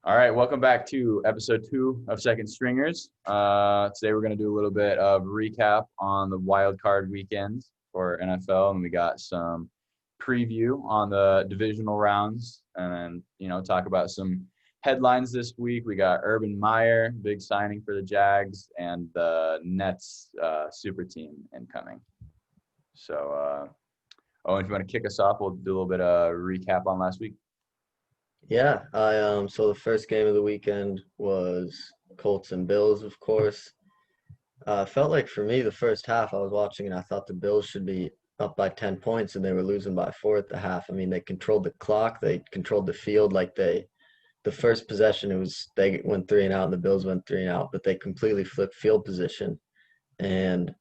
All right, welcome back to episode 2 of Second Stringers. Today we're going to do a little bit of recap on the wild card weekend for NFL, and we got some preview on the divisional rounds, and talk about some headlines this week. We got Urban Meyer, big signing for the Jags, and the Nets super team incoming. So, Owen, if you want to kick us off, we'll do a little bit of recap on last week. Yeah, so the first game of the weekend was Colts and Bills, of course. Felt like for me the first half I was watching and I thought the Bills should be up by 10 points and they were losing by 4 at the half. I mean, they controlled the clock, they controlled the field the first possession it was they went three and out and the Bills went three and out, but they completely flipped field position. And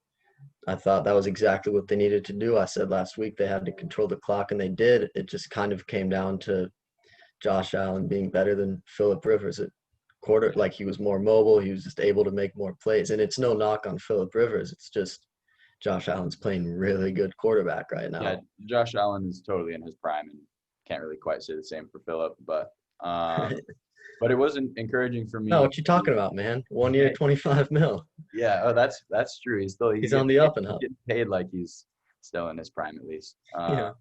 I thought that was exactly what they needed to do. I said last week they had to control the clock and they did. It just kind of came down to Josh Allen being better than Philip Rivers at quarter. Like he was more mobile, he was just able to make more plays. And it's no knock on Philip Rivers. It's just Josh Allen's playing really good quarterback right Yeah, now. Josh Allen is totally in his prime and can't really quite say the same for Philip, um, but it wasn't encouraging for No, me. what you talking about, man? 1 year, 25 mil. Yeah, oh, that's true. He's He's on the up and he's up. getting paid like he's still in his prime at least. Yeah,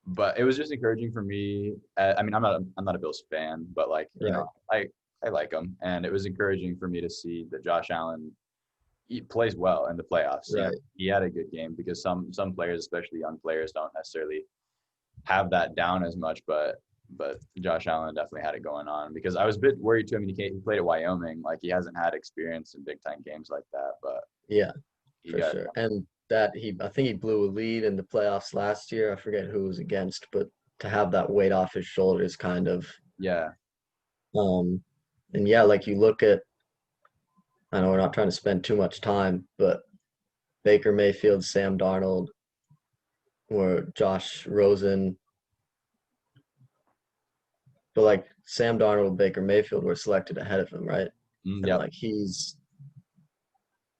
But it was just encouraging for me. I mean, I'm not a Bills fan, but right, I like him, and it was encouraging for me to see that Josh Allen he plays well in the playoffs. right. He had a good game because some players, especially young players, don't necessarily have that down as much, but Josh Allen definitely had it going on because I was a bit worried too. I mean, he played at Wyoming, like he hasn't had experience in big time games like that, but Yeah, he for got sure. And that I think he blew a lead in the playoffs last year. I forget who it was against, but to have that weight off his shoulders kind of yeah, um and yeah, like you look at I know we're not trying to spend too much time, but Baker Mayfield, Sam Darnold, or Josh Rosen, but like Sam Darnold, Baker Mayfield were selected ahead of him, right? And yep, like he's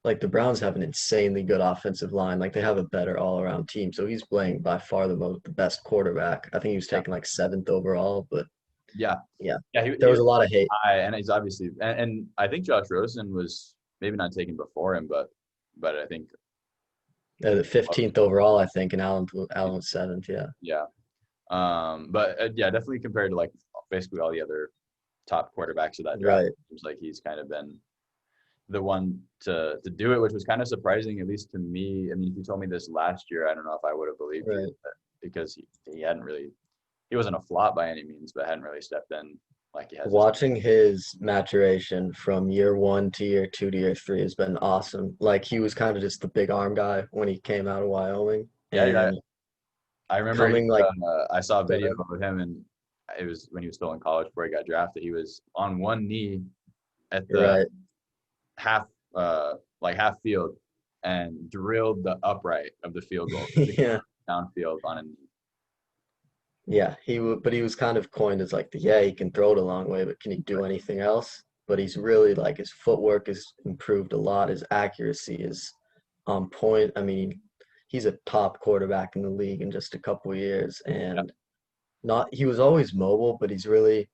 like the Browns have an insanely good offensive line. Like they have a better all-around team. So he's playing by far the best quarterback. I think he was yeah, taken like seventh overall, but yeah, yeah, yeah. there He was was a lot of hate. high, and he's obviously, and I think Josh Rosen was maybe not taken before him, but I think The 15th overall, I think, and Allen was seventh. Yeah, yeah. But yeah, definitely compared to like basically all the other top quarterbacks of that draft, right. it seems like he's kind of been the one to do it, which was kind of surprising, at least to me. I mean, if you told me this last year, I don't know if I would have believed you Right. because he hadn't really he wasn't a flop by any means, but hadn't really stepped in like he has this. Watching his maturation from year one to year two to year three has been awesome. Like he was kind of just the big arm guy when he came out of Wyoming, Yeah, yeah. and I remember coming like I saw a go video ahead. of him, and it was when he was still in college before he got drafted. He was on one knee at the Right. half half field and drilled the upright of the field goal Yeah. downfield on a knee. Yeah, but he was kind of coined as like yeah, he can throw it a long way, but can he do anything else? But he's really like his footwork has improved a lot. His accuracy is on point. I mean, he's a top quarterback in the league in just a couple years, Yeah, and not he was always mobile, but he's really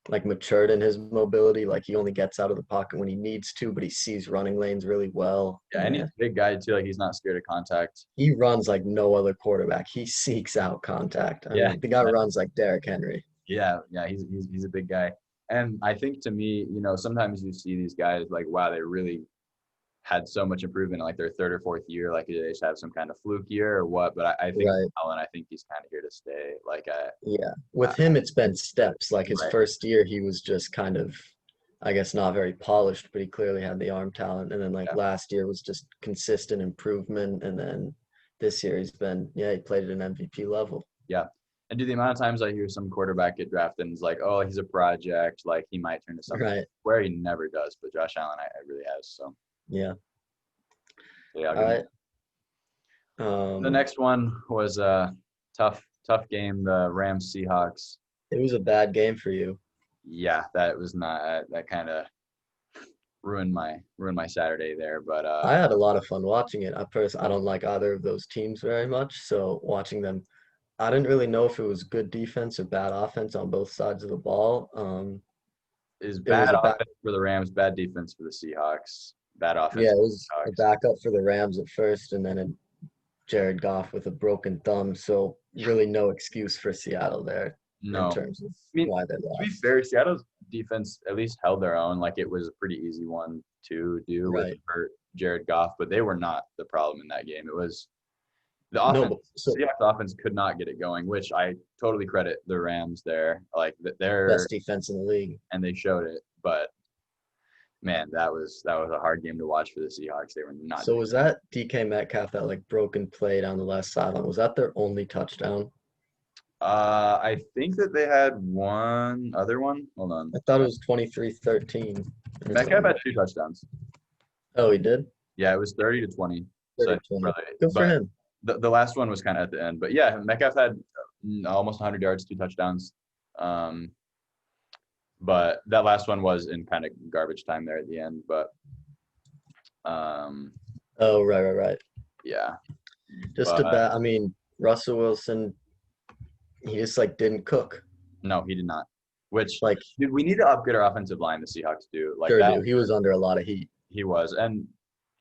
like matured in his mobility. Like he only gets out of the pocket when he needs to, but he sees running lanes really well, yeah, and he's and a big guy too. Like he's not scared of contact. he runs like no other quarterback. He seeks out contact. I Yeah, mean, the guy runs like Derrick Henry. yeah, yeah. He's a big guy, and I think to me, sometimes you see these guys like, wow, they really had so much improvement in like their third or fourth year. Like, did they just have some kind of fluke year or what? But I think Right. Allen, I think he's kind of here to stay. Yeah. Uh, With him, it's been steps. Like his right, first year, he was just kind of, I guess, not very polished, but he clearly had the arm talent. And then like yeah, last year was just consistent improvement. And then this year he's been, yeah, he played at an MVP level. yeah. And do the amount of times I hear some quarterback get drafted and it's like, oh, he's a project, like he might turn to something Right. where he never does. But Josh Allen, I really has. So Yeah. yeah, I'll All give him. right. The next one was a tough game. The Rams Seahawks. It was a bad game for you. Yeah, that was not that kind of ruined my Saturday there. But I had a lot of fun watching it. I don't like either of those teams very much, so watching them, I didn't really know if it was good defense or bad offense on both sides of the ball. is It was bad a back. offense for the Rams, bad defense for the Seahawks, bad Yeah, offense it for was the a Seahawks. backup for the Rams at first, and then a Jared Goff with a broken thumb. So really, no excuse for Seattle there in No. terms of I mean, why they to be lost. fair, Seattle's defense at least held their own. Like it was a pretty easy one to do with Right. Jared Goff, but they were not the problem in that game. It was the No, offense. but so Seahawks offense could not get it going, which I totally credit the Rams there. Like they're best defense in the league. and they showed it. But man, that was a hard game to watch for the Seahawks. They were not So doing. was that DK Metcalf, that like broken play down the left sideline? Was that their only touchdown? I think that they had one other one. Hold on. I thought it was 23-13 or Metcalf something. had two touchdowns. Oh, he did? Yeah, it was 30-20. So I think 30-20. probably, Good for but him. the last one was kind of at the end. But yeah, Metcalf had almost 100 yards, two touchdowns. Um, but that last one was in kind of garbage time there at the end. But um, Oh, right. yeah, Just a but bad. I mean, Russell Wilson, he just like didn't cook. no, he did not. Which Like, dude, we need to upgrade our offensive line. The Seahawks do like sure that. do. He was under a lot of heat. He was, and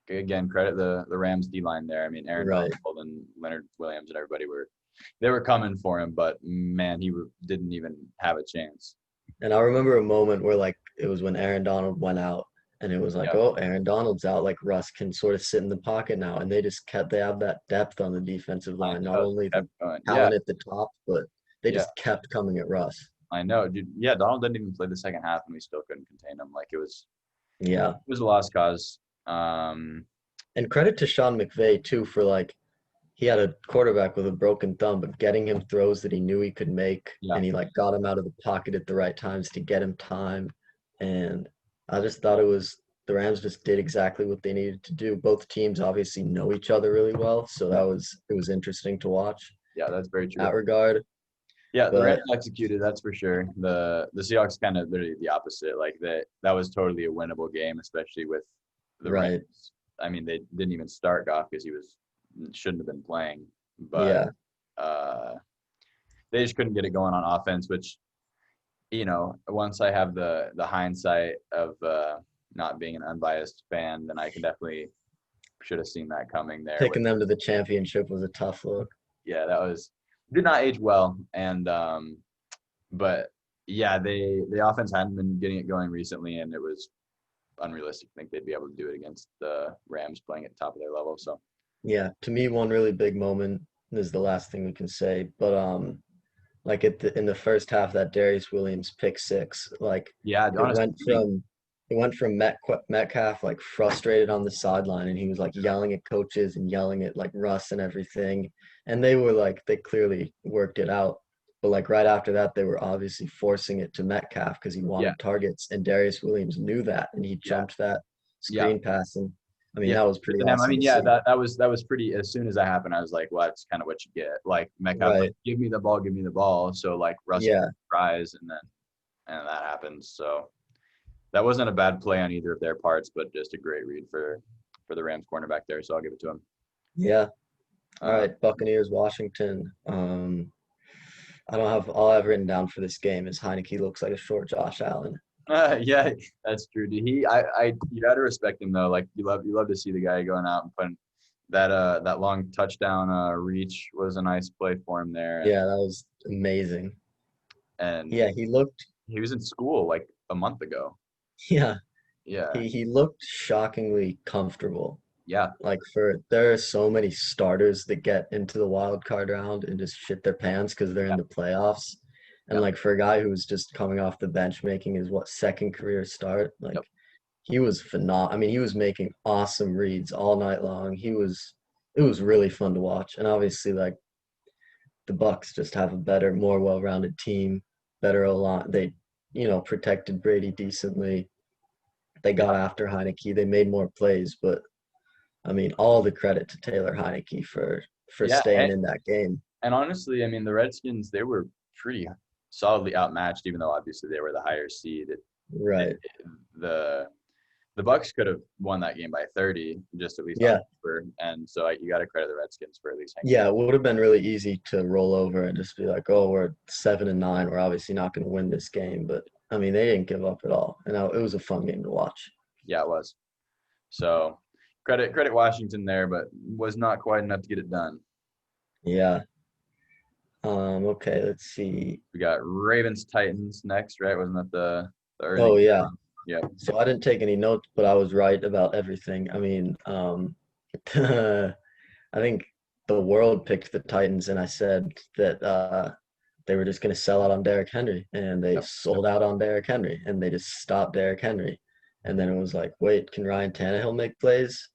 again, credit the Rams D line there. I mean, Aaron Right. Donald and Leonard Williams and everybody were coming for him, but man, didn't even have a chance. And I remember a moment where like it was when Aaron Donald went out and it was like, Yeah, oh, Aaron Donald's out. Like Russ can sort of sit in the pocket now. And they just kept, they have that depth on the defensive I line, not know. only the Kept going. Yeah, talent at the top, but they yeah, just kept coming at Russ. I know, dude. Yeah, Donald didn't even play the second half, and we still couldn't contain him. Like Yeah. it was a lost cause. Um, And credit to Sean McVay too for like he had a quarterback with a broken thumb, but getting him throws that he knew he could make, yeah, and he like got him out of the pocket at the right times to get him time. And I just thought it was the Rams just did exactly what they needed to do. Both teams obviously know each other really well, so yeah, it was interesting to watch yeah. That's very in that true. regard. Yeah, the But Rams executed, that's for sure. The Seahawks kind of literally the opposite. Like that was totally a winnable game, especially with the right, Rams. I mean, they didn't even start Goff because he shouldn't have been playing, but yeah, uh, they just couldn't get it going on offense. Which once I have the hindsight of not being an unbiased fan, then I can definitely should have seen that coming there. With taking them to the championship was a tough look. yeah, that was did not age well, and but yeah, the offense hadn't been getting it going recently, and it was unrealistic to think they'd be able to do it against the Rams playing at the top of their level. So Yeah, to me, one really big moment this is the last thing we can say, but like in the first half, that Darius Williams pick six, like yeah, it honestly, went from Metcalf like frustrated on the sideline, and he was like yelling at coaches and yelling at like Russ and everything, and they were like they clearly worked it out, but like right after that, they were obviously forcing it to Metcalf because he yeah, wanted targets, and Darius Williams knew that, and he yeah, jumped that yeah. screen pass, and I mean Yeah, that was pretty to them. I awesome mean, to yeah, see. that was pretty. As soon as that happened, I was like, well, that's kind of what you get. Like Metcalf's like, Right. give me the ball, give me the ball. So like Russell Yeah. tries, and that happens. So that wasn't a bad play on either of their parts, but just a great read for the Rams cornerback there. So I'll give it to him. Yeah. All Uh, right, Buccaneers, Washington. I don't have all I've written down for this game is Heineke looks like a short Josh Allen. yeah, that's true. Dude. I you got to respect him though. Like you love to see the guy going out and putting that long touchdown reach was a nice play for him there, Yeah, that was amazing. and Yeah, he looked he was in school like a month ago. yeah, Yeah, he looked shockingly comfortable. yeah, Like there are so many starters that get into the wild card round and just shit their pants because they're in yeah, the playoffs. And yep, like for a guy who's just coming off the bench making his second career start, like yep. he was phenomenal. I mean, he was making awesome reads all night long. It was really fun to watch. And obviously like the Bucks just have a better, more well-rounded team, better a lot. They, protected Brady decently. They Yeah, got after Heineke. They made more plays, but I mean, all the credit to Taylor Heineke for yeah, staying in that game. and honestly, I mean, the Redskins they were pretty solidly outmatched, even though obviously they were the higher seed. Right. The the Bucks could have won that game by 30, just at least on Yeah, paper. And so you got to credit the Redskins for at least hanging in. yeah, it would have been really easy to roll over and just be like, oh, we're 7-9. We're obviously not going to win this game. But I mean, they didn't give up at all, and it was a fun game to watch. Yeah, it was. So credit Washington there, but was not quite enough to get it done. Yeah. Okay, let's see. We got Ravens Titans next, right? Wasn't that the early Oh game? yeah. Yeah. So I didn't take any notes, but I was right about everything. I mean, I think the world picked the Titans, and I said that they were just going to sell out on Derrick Henry, and they Yep. sold out on Derrick Henry, and they just stopped Derrick Henry. And then it was like, wait, can Ryan Tannehill make plays?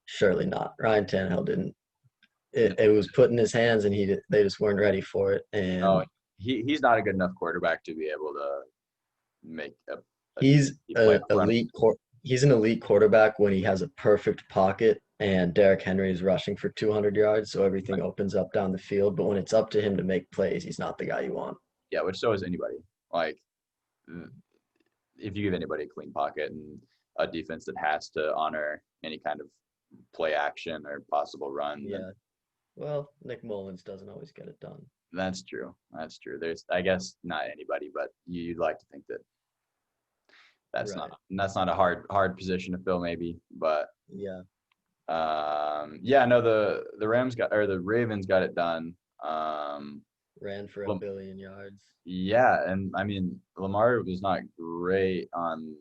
Surely not. Ryan Tannehill didn't. It was put in his hands, and they just weren't ready for it. Oh, And he's not a good enough quarterback to be able to make a he's deep a playoff run. elite. He's an elite quarterback when he has a perfect pocket, and Derrick Henry is rushing for 200 yards, so everything opens up down the field. But when it's up to him to make plays, he's not the guy you want. Yeah, which so is anybody. Like, if you give anybody a clean pocket and a defense that has to honor any kind of play action or possible run, then Yeah. Well, Nick Mullins doesn't always get it done. that's true. That's true. There's, I guess, not anybody, but you'd like to think that Right. that's not a hard position to fill, maybe. But Yeah. yeah, no, the Ravens got it done. Ran for a Lam- billion yards. yeah, and I mean Lamar was not great on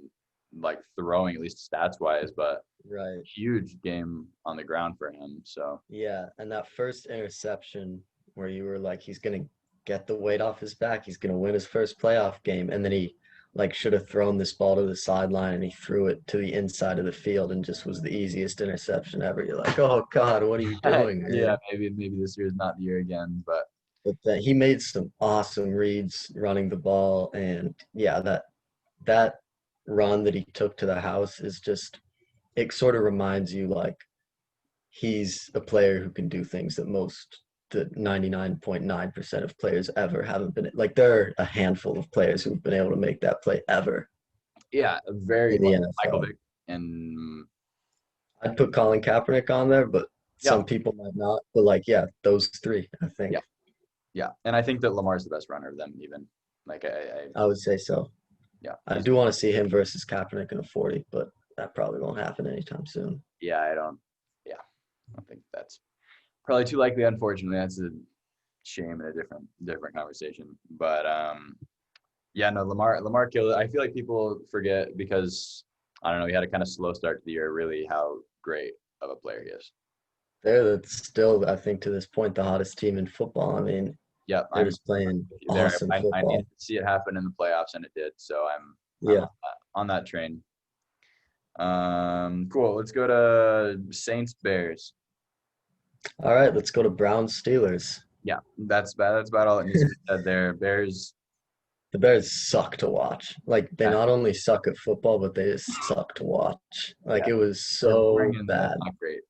like throwing, at least stats wise, but Right. huge game on the ground for him. So Yeah. And that first interception where you were like, he's gonna get the weight off his back, he's gonna win his first playoff game, and then he like should have thrown this ball to the sideline and he threw it to the inside of the field and just was the easiest interception ever. You're like, oh God, what are you doing, yeah, man? maybe this year is not the year again, but But that he made some awesome reads running the ball, and yeah, that run that he took to the house is just it sort of reminds you like he's a player who can do things that most the 99.9% of players ever haven't been like there are a handful of players who've been able to make that play ever yeah, very in the much Michael NFL. Vick and I'd put Colin Kaepernick on there, but yeah, some people might not. But like, yeah, those three, I think. yeah, yeah, and I think that Lamar's the best runner of them. Even like I would say so. yeah, I do want to see him versus Kaepernick in a 40, but that probably won't happen anytime soon. yeah, yeah, I don't think that's probably too likely. Unfortunately, that's a shame and a different conversation. But yeah, no, Lamar killed it. I feel like people forget because I don't know, he had a kind of slow start to the year. Really, how great of a player he is. They're still, I think, to this point, the hottest team in football. I mean, Yep, they're I'm just playing there. awesome I needed football. to see it happen in the playoffs, and it did. So I'm Yeah. on that train. Cool. Let's go to Saints Bears. All right, let's go to Browns Steelers. Yeah, that's about all that needs to be said there. Bears. The Bears suck to watch. Like they Yeah, not only suck at football, but they just suck to watch. Like yeah, it was they're boring so and that's bad. not great.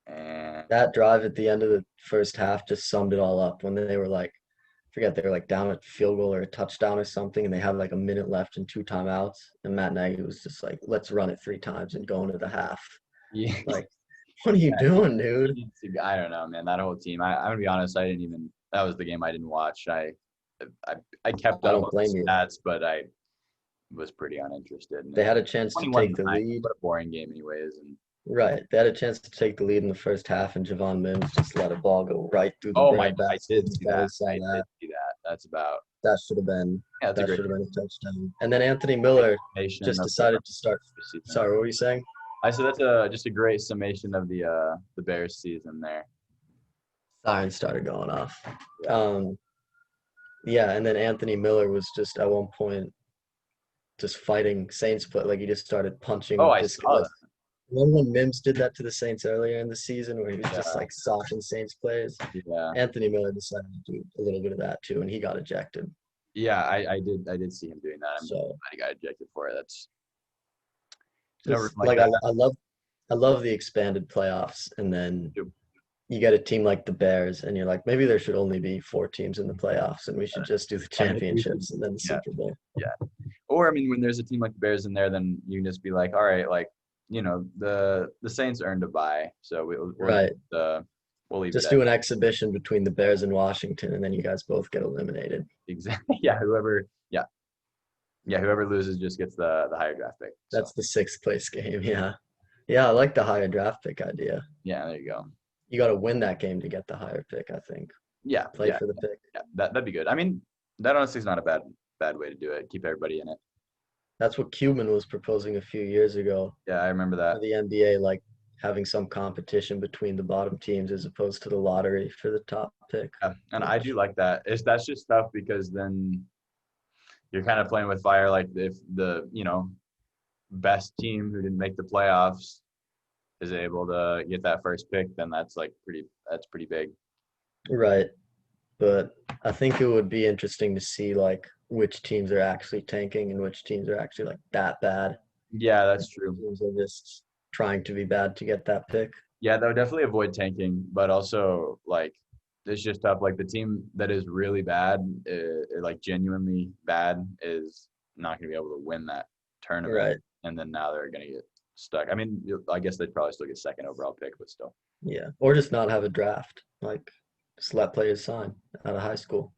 And That drive at the end of the first half just summed it all up when they were like, I forget they were like down a field goal or a touchdown or something, and they had like a minute left and two timeouts. And Matt Nagy was just like, let's run it three times and go into the half. yeah, Like, what are you doing, dude? I don't know, man. That whole team. I'm gonna be honest. I didn't even. That was the game I didn't watch. I, I kept I up don't on blame the you. stats, but I was pretty uninterested. And They had a chance to 21 take to the 9. lead. What a boring game, anyways. And Right. They had a chance to take the lead in the first half, and Javon Mims just let a ball go right through the oh my, I breadbasket. did You see that. guys saw I did that. see that. That's about. That should have been Yeah, that's a that great should have been a touchdown. And then Anthony Miller summation just of decided to start. the season. Sorry, what were you saying? I said that's a just a great summation of the Bears season there. Sirens started going off. Yeah. Yeah, and then Anthony Miller was just at one point just fighting Saints, but like he just started Oh, punching I this saw like that. remember when Mims did that to the Saints earlier in the season where he was just Yeah, like socking Saints players. yeah, Anthony Miller decided to do a little bit of that too, and he got ejected. yeah. I did see him doing that. I'm glad So he got ejected for it. That's no room just like like that. I love the expanded playoffs, and then Too. you get a team like the Bears, and you're like, maybe there should only be four teams in the playoffs, and we should just do the And maybe we should, championships and then the yeah, Super Bowl. yeah. Or I mean, when there's a team like the Bears in there, then you can just be like, all right, like the Saints earned a bye, so Right. we'll leave it Just at do an exhibition between the Bears and Washington, and then you guys both get eliminated. exactly. Yeah, whoever loses just gets the higher draft pick. So That's the sixth place game. Yeah. Yeah, I like the higher draft pick idea. yeah, there you go. You got to win that game to get the higher pick, I think. Yeah, Play yeah, for the pick. yeah. That'd be good. I mean, that honestly is not a bad way to do it. Keep everybody in it. That's what Cuban was proposing a few years ago Yeah, I remember for that. the NBA, like having some competition between the bottom teams as opposed to the lottery for the top pick. Yeah, and I do Which, like that. That's just tough because then you're kind of playing with fire. Like if the best team who didn't make the playoffs is able to get that first pick, then that's pretty big. right. But I think it would be interesting to see like which teams are actually tanking and which teams are actually like that bad. Yeah, And that's which true. teams are just trying to be bad to get that pick. Yeah, that would definitely avoid tanking, but also like it's just tough. Like the team that is really bad, like genuinely bad, is not going to be able to win that tournament, Right. and then now they're going to get stuck. I mean, I guess they'd probably still get second overall pick, but still. Yeah. Or just not have a draft. Like just let players sign out of high school.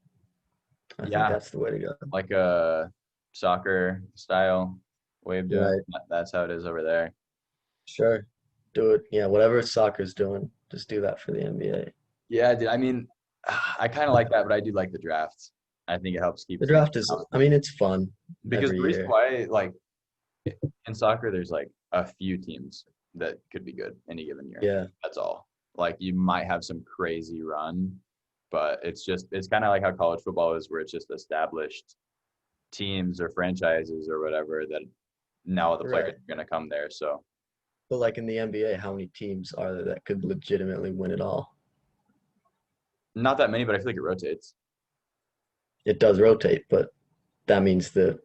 I think Yeah, that's the way to go. like a soccer style way of doing it. Right. That's how it is over there. Sure. Do it. Yeah, whatever soccer's doing, just do that for the NBA. Yeah, dude. I mean, I kind of like that, but I do like the drafts. I think it helps keep The things draft is, I balanced. mean, it's fun Because every the reason year. why, like in soccer, there's like a few teams that could be good any given year. Yeah. That's all. Like you might have some crazy run, but it's kind of like how college football is, where it's just established teams or franchises or whatever that now the players Right. are going to come there. So But like in the NBA, how many teams are there that could legitimately win it all? not that many, but I feel like it rotates. It does rotate, but that means the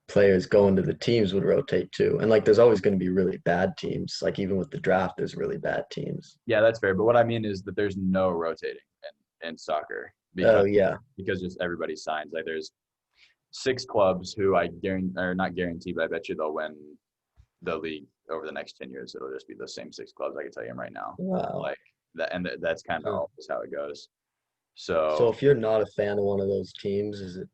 players going to the teams would rotate too. And like there's always going to be really bad teams. Like even with the draft, there's really bad teams. Yeah, that's fair. But what I mean is that there's no rotating in soccer Oh yeah. because just everybody signs. Like there's six clubs who I guarantee or not guarantee, but I bet you they'll win the league over the next 10 years. It'll just be the same six clubs. I can tell you right now. Wow. Like that, and that's kind of Huh. always how it goes. So So if you're not a fan of one of those teams, is it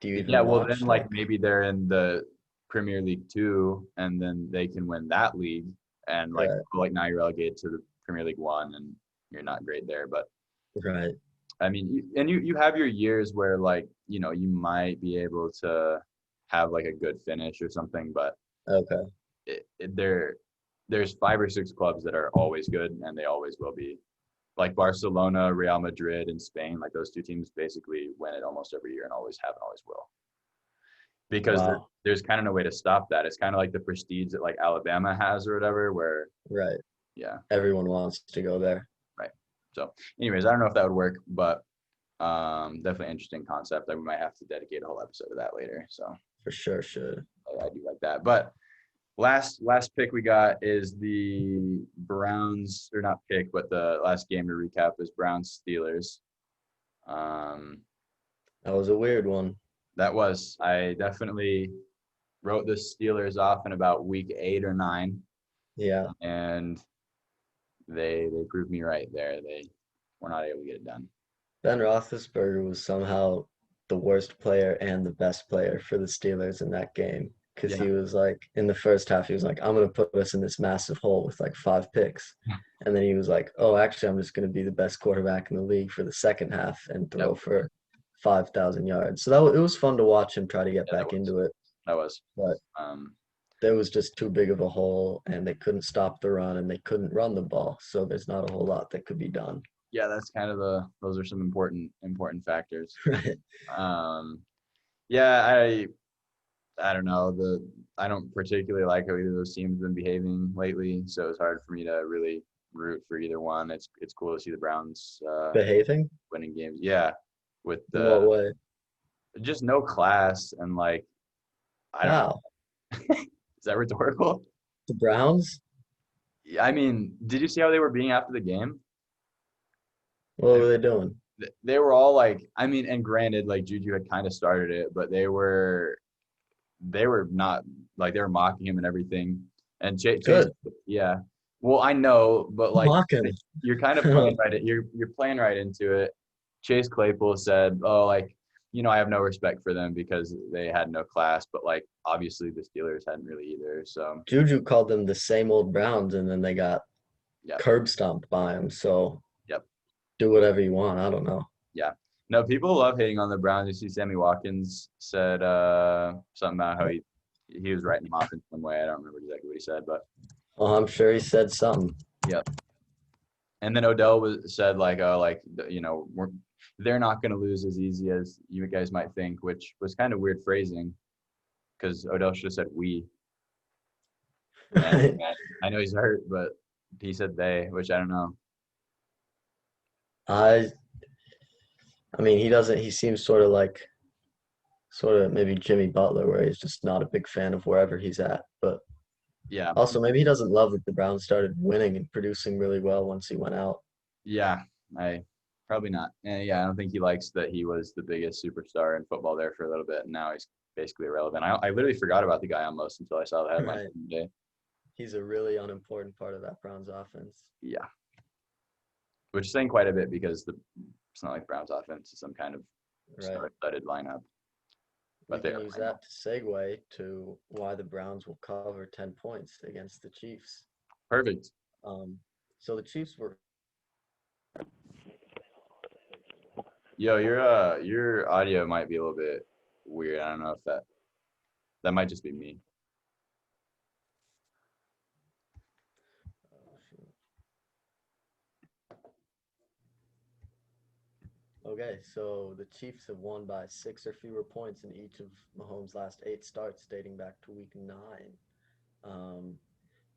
do you yeah, even well then watch like like maybe they're in the Premier League two, and then they can win that league, and right, like now you're relegated to the Premier League one, and you're not great there. But right, I mean, you have your years where like you might be able to have like a good finish or something, but okay, there's five or six clubs that are always good and they always will be. Like Barcelona, Real Madrid, and Spain, like those two teams basically win it almost every year and always have and always will. Because wow, there's kind of no way to stop that. It's kind of like the prestige that like Alabama has or whatever, where right. yeah, Everyone wants to go there right. So, anyways, I don't know if that would work, but definitely interesting concept. That we might have to dedicate a whole episode to that later. So for sure. Should I do like that. But last pick we got is the Browns, or not pick, but the last game to recap is Browns Steelers. Um, that was a weird one. I definitely wrote the Steelers off in about week 8 or 9, Yeah, and they proved me right there. They were not able to get it done. Ben Roethlisberger was somehow the worst player and the best player for the Steelers in that game because Yeah, he was like in the first half he was like I'm gonna put us in this massive hole with like 5 picks, and then he was like oh actually I'm just gonna be the best quarterback in the league for the second half and yep, throw for 5,000 yards. So it was fun to watch him try to get yeah, back into it, that was. but Um, there was just too big of a hole and they couldn't stop the run and they couldn't run the ball. So there's not a whole lot that could be done. yeah, that's kind of those are some important factors. Right. Um, yeah, I don't know. I don't particularly like how either of those teams have been behaving lately, so it's hard for me to really root for either one. It's cool to see the Browns Behaving? winning games. Yeah, with In what the way? just no class and like I don't know. How? Is that rhetorical? The Browns? Yeah, I mean, did you see how they were being after the game? What were they doing? they were all like, I mean, and granted, like Juju had kind of started it, but they were not like they were mocking him and everything. And Chase, Good. yeah. Well, I know, but like Mocking. you're kind of playing right. You're playing right into it. Chase Claypool said, "Oh, like I have no respect for them because they had no class, but like obviously the Steelers hadn't really either." So Juju called them the same old Browns, and then they got yeah, curb stomped by him. So yep, do whatever you want. I don't know. yeah. No, people love hating on the Browns. You see, Sammy Watkins said something about how he was writing them off in some way. I don't remember exactly what he said, but Well, I'm sure he said something. yeah. And then Odell said like, oh, like they're not going to lose as easy as you guys might think, which was kind of weird phrasing because Odell should have said we. And I know he's hurt, but he said they, which I don't know. I I mean, he doesn't. He seems sort of maybe Jimmy Butler, where he's just not a big fan of wherever he's at. But Yeah, also, maybe he doesn't love that the Browns started winning and producing really well once he went out. yeah, I probably not. Yeah, I don't think he likes that he was the biggest superstar in football there for a little bit, and now he's basically irrelevant. I literally forgot about the guy almost until I saw the headline Right. today. He's a really unimportant part of that Browns offense. Yeah, which is saying quite a bit because it's not like Browns offense is some kind of Right. star-studded lineup, We but they can are use playing well. that to segue to why the Browns will cover 10 points against the Chiefs. Perfect. Um, so the Chiefs were Yo, your audio might be a little bit weird. I don't know if that might just be me. okay. So the Chiefs have won by 6 or fewer points in each of Mahomes' last 8 starts, dating back to Week 9. Um,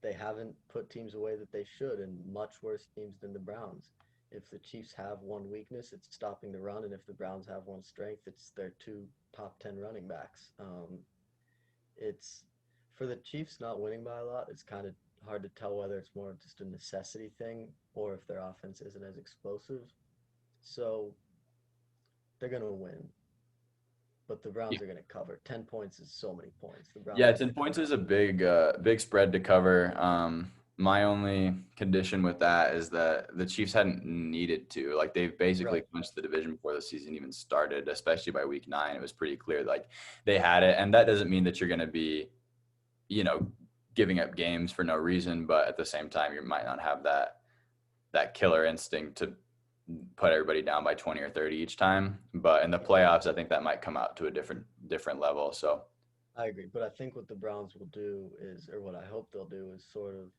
they haven't put teams away that they should, and much worse teams than the Browns. If the Chiefs have one weakness, it's stopping the run, and if the Browns have one strength, it's their two top 10 running backs. It's for the Chiefs not winning by a lot. It's kind of hard to tell whether it's more of just a necessity thing or if their offense isn't as explosive. So they're going to win, but the Browns are going to cover. 10 points is so many points. The Browns Yeah, are going 10 to points cover. is a big spread to cover. My only condition with that is that the Chiefs hadn't needed to. Like they've basically Right. clinched the division before the season even started, especially by week 9. It was pretty clear like they had it. And that doesn't mean that you're going to be, you know, giving up games for no reason, but at the same time you might not have that killer instinct to put everybody down by 20 or 30 each time. But in the playoffs, I think that might come out to a different level. So I agree, but I think what the Browns will do is, or what I hope they'll do is sort of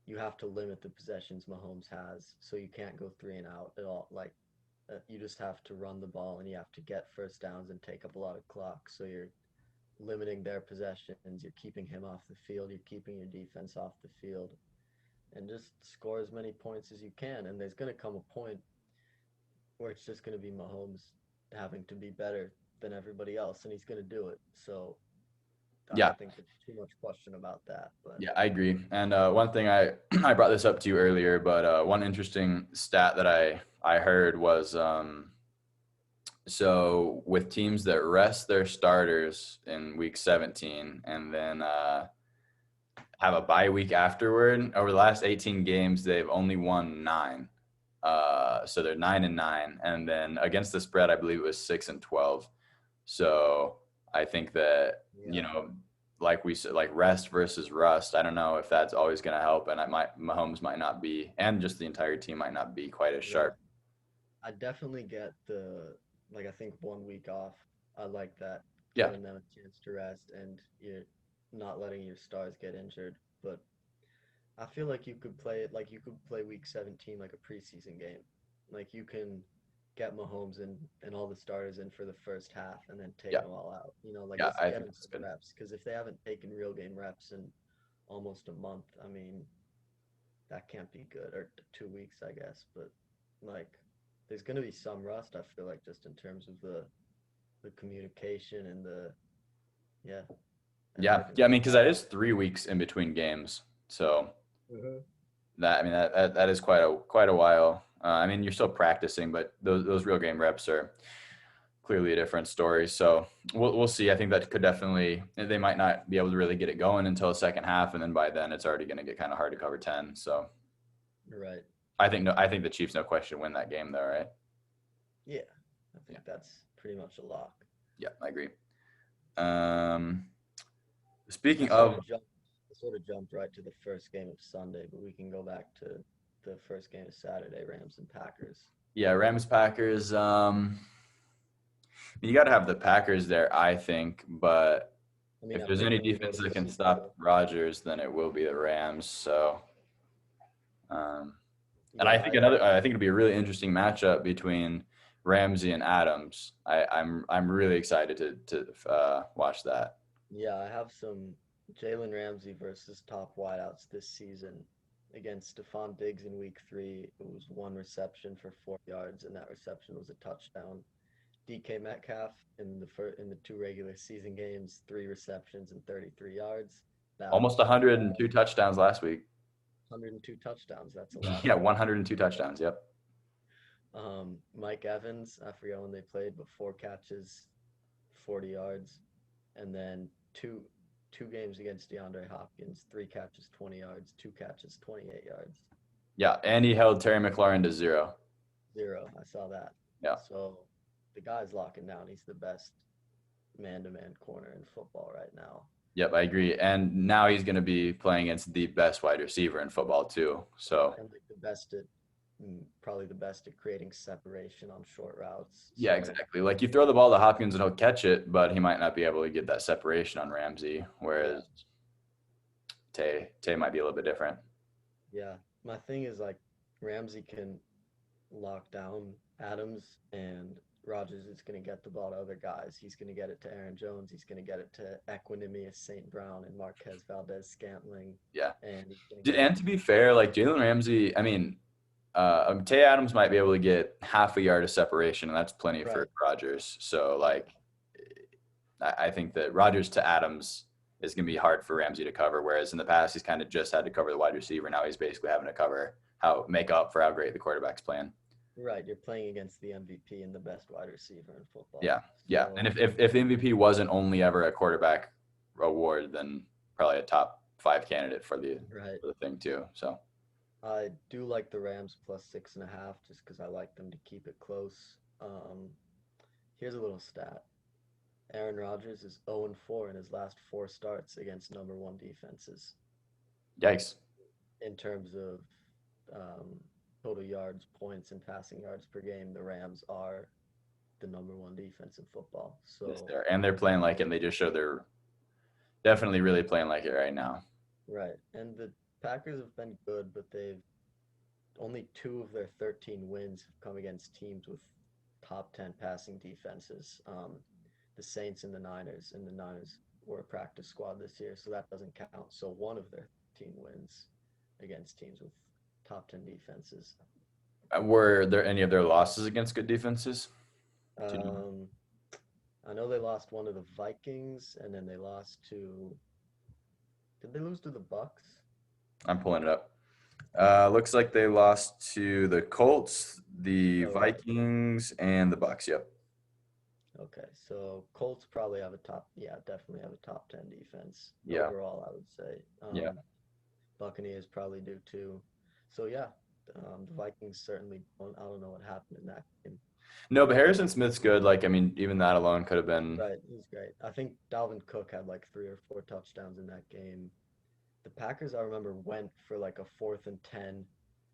you have to limit the possessions Mahomes has, so you can't go 3 and out at all. Like you just have to run the ball and you have to get first downs and take up a lot of clock. So you're limiting their possessions, you're keeping him off the field, you're keeping your defense off the field, and just score as many points as you can. And there's going to come a point where it's just going to be Mahomes having to be better than everybody else, and he's going to do it. So I yeah, don't think there's too much question about that. But yeah, I agree. And one thing I brought this up to you earlier, but one interesting stat that I heard was so with teams that rest their starters in week 17 and then have a bye week afterward, over the last 18 games they've only won 9. So they're 9-9, and then against the spread, I believe it was 6-12. So I think that yeah, like we said, like rest versus rust. I don't know if that's always going to help, and Mahomes might not be, and just the entire team might not be quite as right. sharp. I definitely get the like. I think one week off. I like that, Yeah, giving them a chance to rest and you're not letting your stars get injured. But I feel like you could play it like you could play week 17 like a preseason game. Like you can get Mahomes and all the starters in for the first half and then take yeah, them all out. Like yeah. just I get think them that's some good. reps because if they haven't taken real game reps in almost a month, I mean that can't be good or 2 weeks, I guess. But like there's gonna be some rust. I feel like just in terms of the communication and the yeah and Yeah, everything yeah. I like mean, because that. that is 3 weeks in between games. So Mhm. That is quite a while. I mean, you're still practicing, but those real game reps are clearly a different story. So we'll see. I think that could definitely, they might not be able to really get it going until the second half, and then by then it's already going to get kind of hard to cover 10. So Right. I think the Chiefs no question win that game though, right? Yeah. I think that's pretty much a lock. Yeah, I agree. Um, speaking I sort of, of jumped I sort of jumped right to the first game of Sunday, but we can go back to the first game of Saturday, Rams and Packers. yeah, Rams Packers. You got to have the Packers there, I think, but I mean, if I there's picked any them to go defense to that the can Super stop Bowl. Rodgers, then it will be the Rams. So, um, and Yeah, I think it'll be a really interesting matchup between Ramsey and Adams. I'm really excited to watch that. yeah, I have some Jalen Ramsey versus top wideouts this season against Stephon Diggs in week 3. It was one reception for 4 yards, and that reception was a touchdown. DK Metcalf in the 2 regular season games, 3 receptions and 33 yards. That Almost was just 102 touchdowns last week. 102 touchdowns. That's a lot. Yeah, 102 touchdowns. Yep. Mike Evans, I forget when they played, but 4 catches, 40 yards, and then two games against DeAndre Hopkins, 3 catches, 20 yards, 2 catches, 28 yards. Yeah, and he held Terry McLaurin to 0. 0. I saw that. Yeah. So the guy's locking down. He's the best man-to-man corner in football right now. Yep, I agree. And now he's going to be playing against the best wide receiver in football too. So And like probably the best at creating separation on short routes. yeah, So, exactly. Like you throw the ball to Hopkins and he'll catch it, but he might not be able to get that separation on Ramsey. Whereas Tay might be a little bit different. yeah. My thing is like Ramsey can lock down Adams and Rodgers is going to get the ball to other guys. He's going to get it to Aaron Jones. He's going to get it to Equinemius St. Brown and Marquez Valdez Scantling. Yeah. And he's going to get And to be fair, like Jalen Ramsey, I mean, Tay Adams might be able to get half a yard of separation, and that's plenty Right. for Rodgers. So, like, I think that Rodgers to Adams is going to be hard for Ramsey to cover, whereas in the past he's kind of just had to cover the wide receiver. Now he's basically having to make up for how great the quarterback's playing. Right, you're playing against the MVP and the best wide receiver in football. Yeah, yeah. And if the MVP wasn't only ever a quarterback award, then probably a top 5 candidate for the thing too. So I do like the Rams plus 6.5 just because I like them to keep it close. Here's a little stat. Aaron Rodgers is 0-4 in his last 4 starts against number 1 defenses. Yikes. In terms of total yards, points, and passing yards per game, the Rams are the number 1 defense in football. So yes, they're playing like it, and they just show they're definitely really playing like it right now. Right. And the Packers have been good, but they've only 2 of their 13 wins have come against teams with top 10 passing defenses. The Saints and the Niners were a practice squad this year, so that doesn't count. So 1 of their team wins against teams with top 10 defenses. Were there any of their losses against good defenses? I know they lost one to the Vikings, and then they lost to. Did they lose to the Bucks? I'm pulling it up. Looks like they lost to the Colts, the Vikings, and the Bucks. Yep. Okay, so Colts probably definitely have a top 10 defense overall, I would say. Buccaneers probably do too. So the Vikings certainly don't. I don't know what happened in that game. No, but Harrison Smith's good. Like, I mean, even that alone could have been. Right, he's great. I think Dalvin Cook had like 3 or 4 touchdowns in that game. The Packers, I remember, went for like a 4th and 10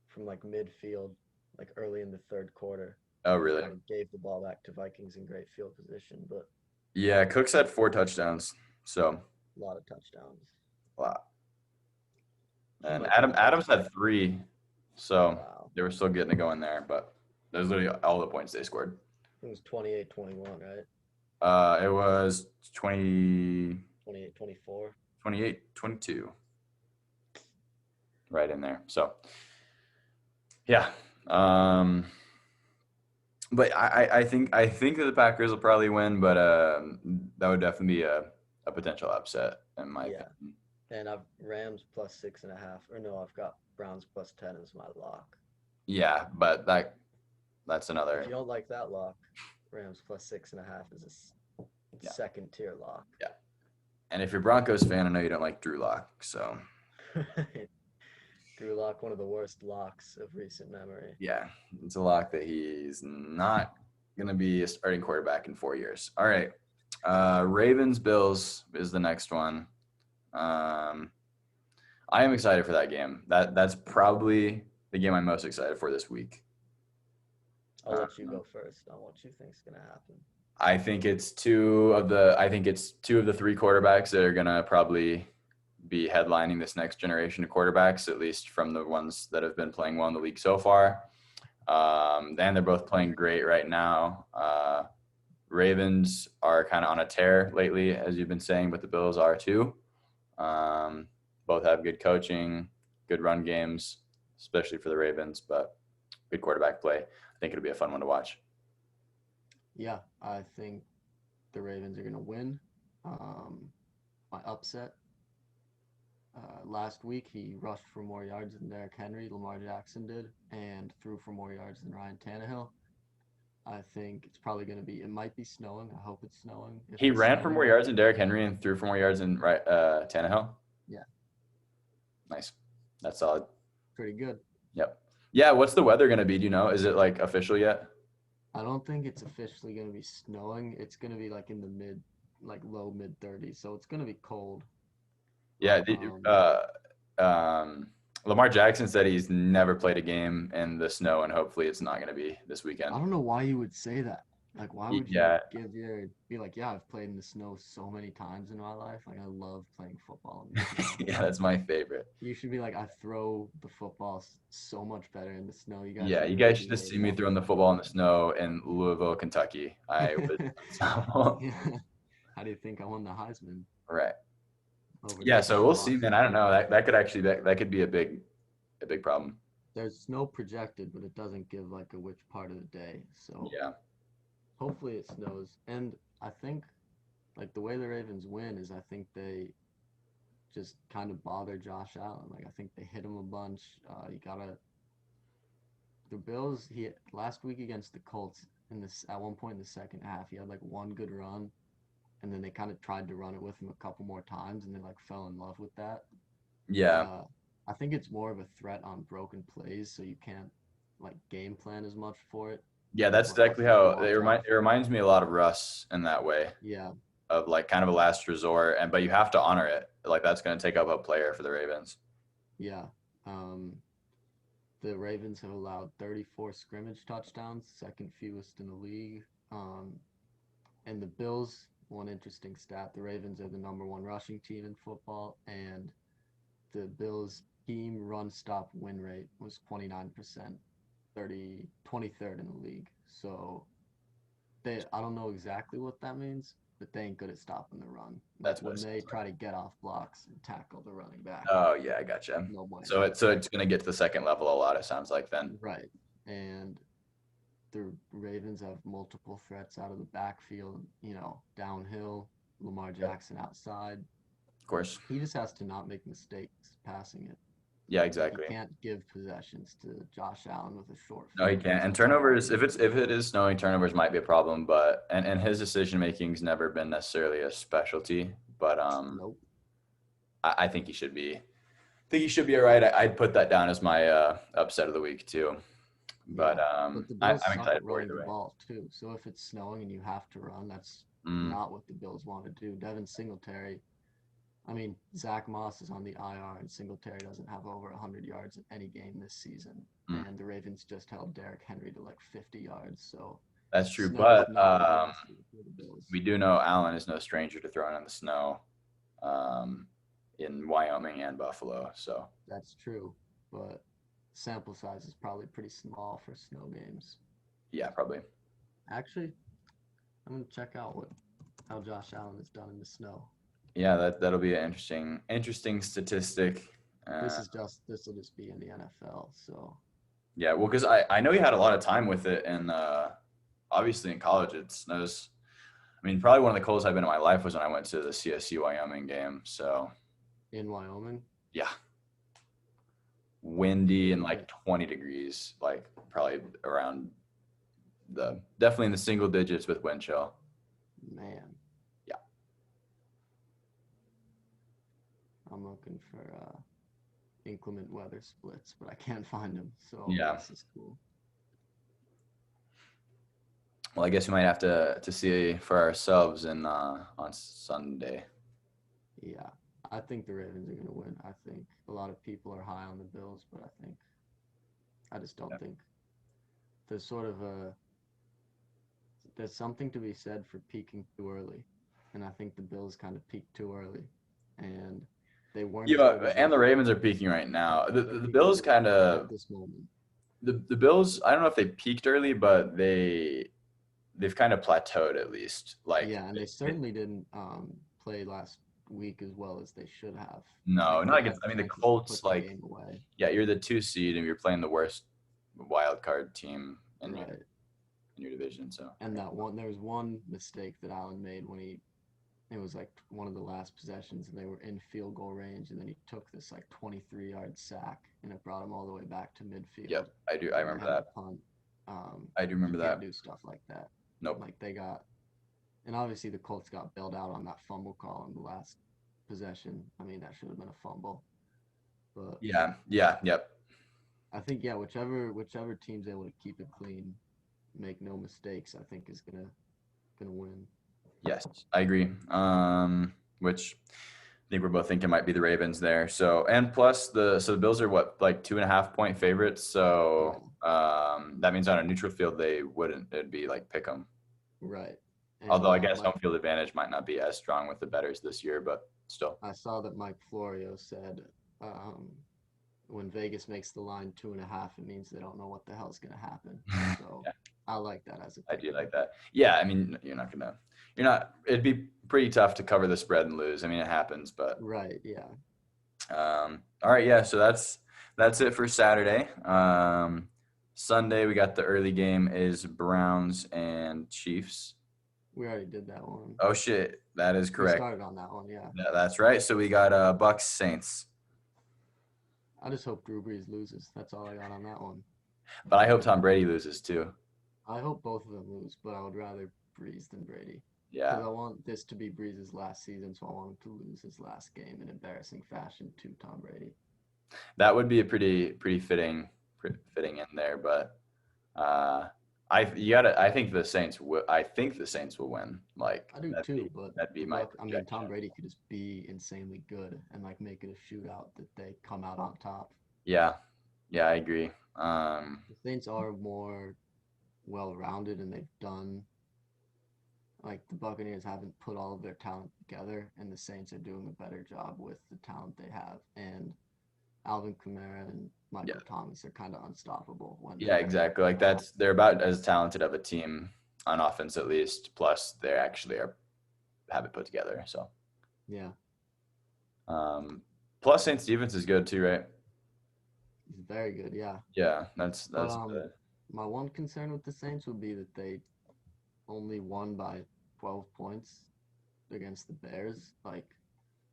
from like midfield, like early in the 3rd quarter. Oh, really? And gave the ball back to Vikings in great field position, but. Yeah, Cook's had 4 touchdowns, so. A lot of touchdowns. A lot. And Adams had 3, so they were still getting it going there, but those literally all the points they scored. It was 28-21, right? It was 28-24. 28-22. Right in there. So, yeah. But I think that the Packers will probably win, but that would definitely be a potential upset in my opinion. And I've Rams plus 6.5. Or no, I've got Browns plus 10 is my lock. Yeah, but that's If another. you don't like that lock, Rams plus 6.5 is a Yeah, second tier lock. yeah. And if you're Broncos fan, I know you don't like Drew Lock, so Drew Lock, one of the worst locks of recent memory. yeah, it's a lock that he's not going to be a starting quarterback in 4 years. All right. Ravens Bills is the next one. I am excited for that game. That's probably the game I'm most excited for this week. I'll let you go first on what you think's gonna happen. I think it's two of the three quarterbacks that are gonna probably be headlining this next generation of quarterbacks, at least from the ones that have been playing well in the league so far. And they're both playing great right now. Ravens are kind of on a tear lately, as you've been saying, but the Bills are too. Both have good coaching, good run games, especially for the Ravens, but good quarterback play. I think it'll be a fun one to watch. Yeah, I think the Ravens are gonna win. My upset. Last week, he rushed for more yards than Derrick Henry, Lamar Jackson did, and threw for more yards than Ryan Tannehill. I think it's probably going to be, it might be snowing. I hope it's snowing. If He it's ran for snowing, more yards than Derrick Henry and threw for more yards than Tannehill. yeah, Nice. That's solid. pretty good. Yep. Yeah, what's the weather going to be? Do you know? Is it like official yet? I don't think it's officially going to be snowing. It's going to be like in the low mid 30s. So it's going to be cold. Yeah. But, Lamar Jackson said he's never played a game in the snow, and hopefully it's not going to be this I weekend. don't know why you would say that. Like, why would you Yeah. be like, yeah, I've played in the snow so many times in my life. Like, I love playing football in the snow. Yeah, that's my favorite. You should be like, I throw the football so much better in the snow. You guys Yeah, are you guys should just see overrated me on throwing the football in the snow in Louisville, Kentucky. I was unstoppable. Yeah. How do you think I won the Heisman Right. over Yeah, so we'll see, man. Boston I don't know. College? That could actually that could be a big problem. There's snow projected, but it doesn't give like a which part of the day. So Yeah. hopefully it snows. And I think like the way the Ravens win is I think they just kind of bother Josh Allen. Like I think they hit him a bunch. You gotta the Bills. He last week against the Colts in this at one point in the second half, he had like one good run, and then they kind of tried to run it with him a couple more times, and they like fell in love with that. Yeah. I think it's more of a threat on broken plays, so you can't like game plan as much for it. Yeah, that's But I exactly think you how watch out. it reminds me a lot of Russ in that way Yeah, of like kind of a last resort, but you have to honor it. Like that's going to take up a player for the Ravens. yeah. Um, the Ravens have allowed 34 scrimmage touchdowns, second fewest in the league. Um, and the Bills, one interesting stat, the Ravens are the number one rushing team in football, and the Bills team run stop win rate was 29%, 23rd in the league. So I don't know exactly what that means, but they ain't good at stopping the run. Like That's what when it they sounds like. try to get off blocks and tackle the running back, Oh yeah, I gotcha. no bueno. So it's going to get to the second level a lot. It sounds like then. Right. And the Ravens have multiple threats out of the backfield, downhill, Lamar Yep. Jackson outside. Of course. He just has to not make mistakes passing it. Yeah, Like exactly. you can't give possessions to Josh Allen with a short No, he field. can't. And turnovers, if it is snowing, turnovers might be a problem. But and his decision making's never been necessarily a specialty. But Nope. I think he should be. I think he should be all right. I'd put that down as my upset of the week too. But Yeah. But the Bills I'm suck excited at for running either the way. ball too. So if it's snowing and you have to run, that's Mm, not what the Bills want to do. Devin Singletary, I mean, Zach Moss is on the IR, and Singletary doesn't have over 100 yards in any game this season. mm. And the Ravens just held Derrick Henry to like 50 yards. So That's true. snow is But not a good issue for the Bills. we do know Allen is no stranger to throwing in the snow um, in Wyoming and Buffalo. So That's true. But sample size is probably pretty small for snow games. yeah, probably. Actually, I'm gonna check out how Josh Allen has done in the snow. Yeah, that'll be an interesting statistic. This will just be in the NFL. So Yeah, well, because I know he had a lot of time with it, and obviously in college it snows. I mean, probably one of the coldest I've been in my life was when I went to the CSU Wyoming game. So in Wyoming, yeah, windy and like 20 degrees, like probably around definitely in the single digits with wind chill. Man, Yeah. I'm looking for inclement weather splits, but I can't find them. So Yeah. this is cool. Well, I guess we might have to see for ourselves in on Sunday. Yeah, I think the Ravens are going to win. I think a lot of people are high on the Bills, but I just don't think there's sort of there's something to be said for peaking too early, and I think the Bills kind of peaked too early, and they weren't as Yeah, good as they and the should Ravens are have been. peaking right now. The, They're the, the peaking Bills kind of at this moment. the Bills. I don't know if they peaked early, but they've kind of plateaued at least. Like Yeah, and they certainly didn't play last week as well as they should have. no, Like not they against. had I mean, the chances to Colts. put the Like game away. yeah, you're the 2 seed and you're playing the worst wild card team Right. in your division. So And there was one mistake that Allen made when it was like one of the last possessions and they were in field goal range and then he took this like 23-yard sack and it brought him all the way back to midfield. yep, I do. I And they remember had to that. punt. I do You remember can't that. do stuff like that. Nope. Like and obviously the Colts got bailed out on that fumble call in the last possession. I mean, that should have been a fumble. But Yeah. Yeah. Yep. I think yeah, whichever team's able to keep it clean, make no mistakes, I think is gonna win. Yes, I agree. Which I think we're both thinking might be the Ravens there. So and plus the Bills are what like 2.5 point favorites. Yeah, So that means on a neutral field they wouldn't. It'd be like pick 'em. right. Although And I guess home field advantage might not be as strong with the betters this year, but still. I saw that Mike Florio said um, when Vegas makes the line 2.5, it means they don't know what the hell's gonna happen. So Yeah, I like that as a I pick. do like that. Yeah, I mean it'd be pretty tough to cover the spread and lose. I mean it happens, but Right, yeah. all right, yeah. So that's it for Saturday. Sunday we got the early game is Browns and Chiefs. We already did that one. Oh shit, that is We correct. started on that one, yeah. That's right. So we got Bucks Saints, I just hope Drew Brees loses. That's all I got on that one. but I hope Tom Brady loses too. I hope both of them lose, but I would rather Brees than Brady. Yeah, Because I want this to be Brees' last season, so I want him to lose his last game in embarrassing fashion to Tom Brady. that would be a pretty fitting in there. But I think the Saints will. I think the Saints will win. Like I do too, but that'd be the my Buck. I mean, Tom projection. Brady could just be insanely good and like make it a shootout that they come out on top. Yeah, yeah, I agree. The Saints are more well-rounded, and they've done like the Buccaneers haven't put all of their talent together, and the Saints are doing a better job with the talent they have. And Alvin Kamara and Yeah, Michael Thomas are kind of unstoppable when yeah, they're exactly. Like they're about as talented of a team on offense at least. Plus they actually have it put together. So yeah, plus Saints defense is good too, right? he's very good. Yeah, Yeah, but that's the my one concern with the Saints would be that they only won by 12 points against the Bears. Like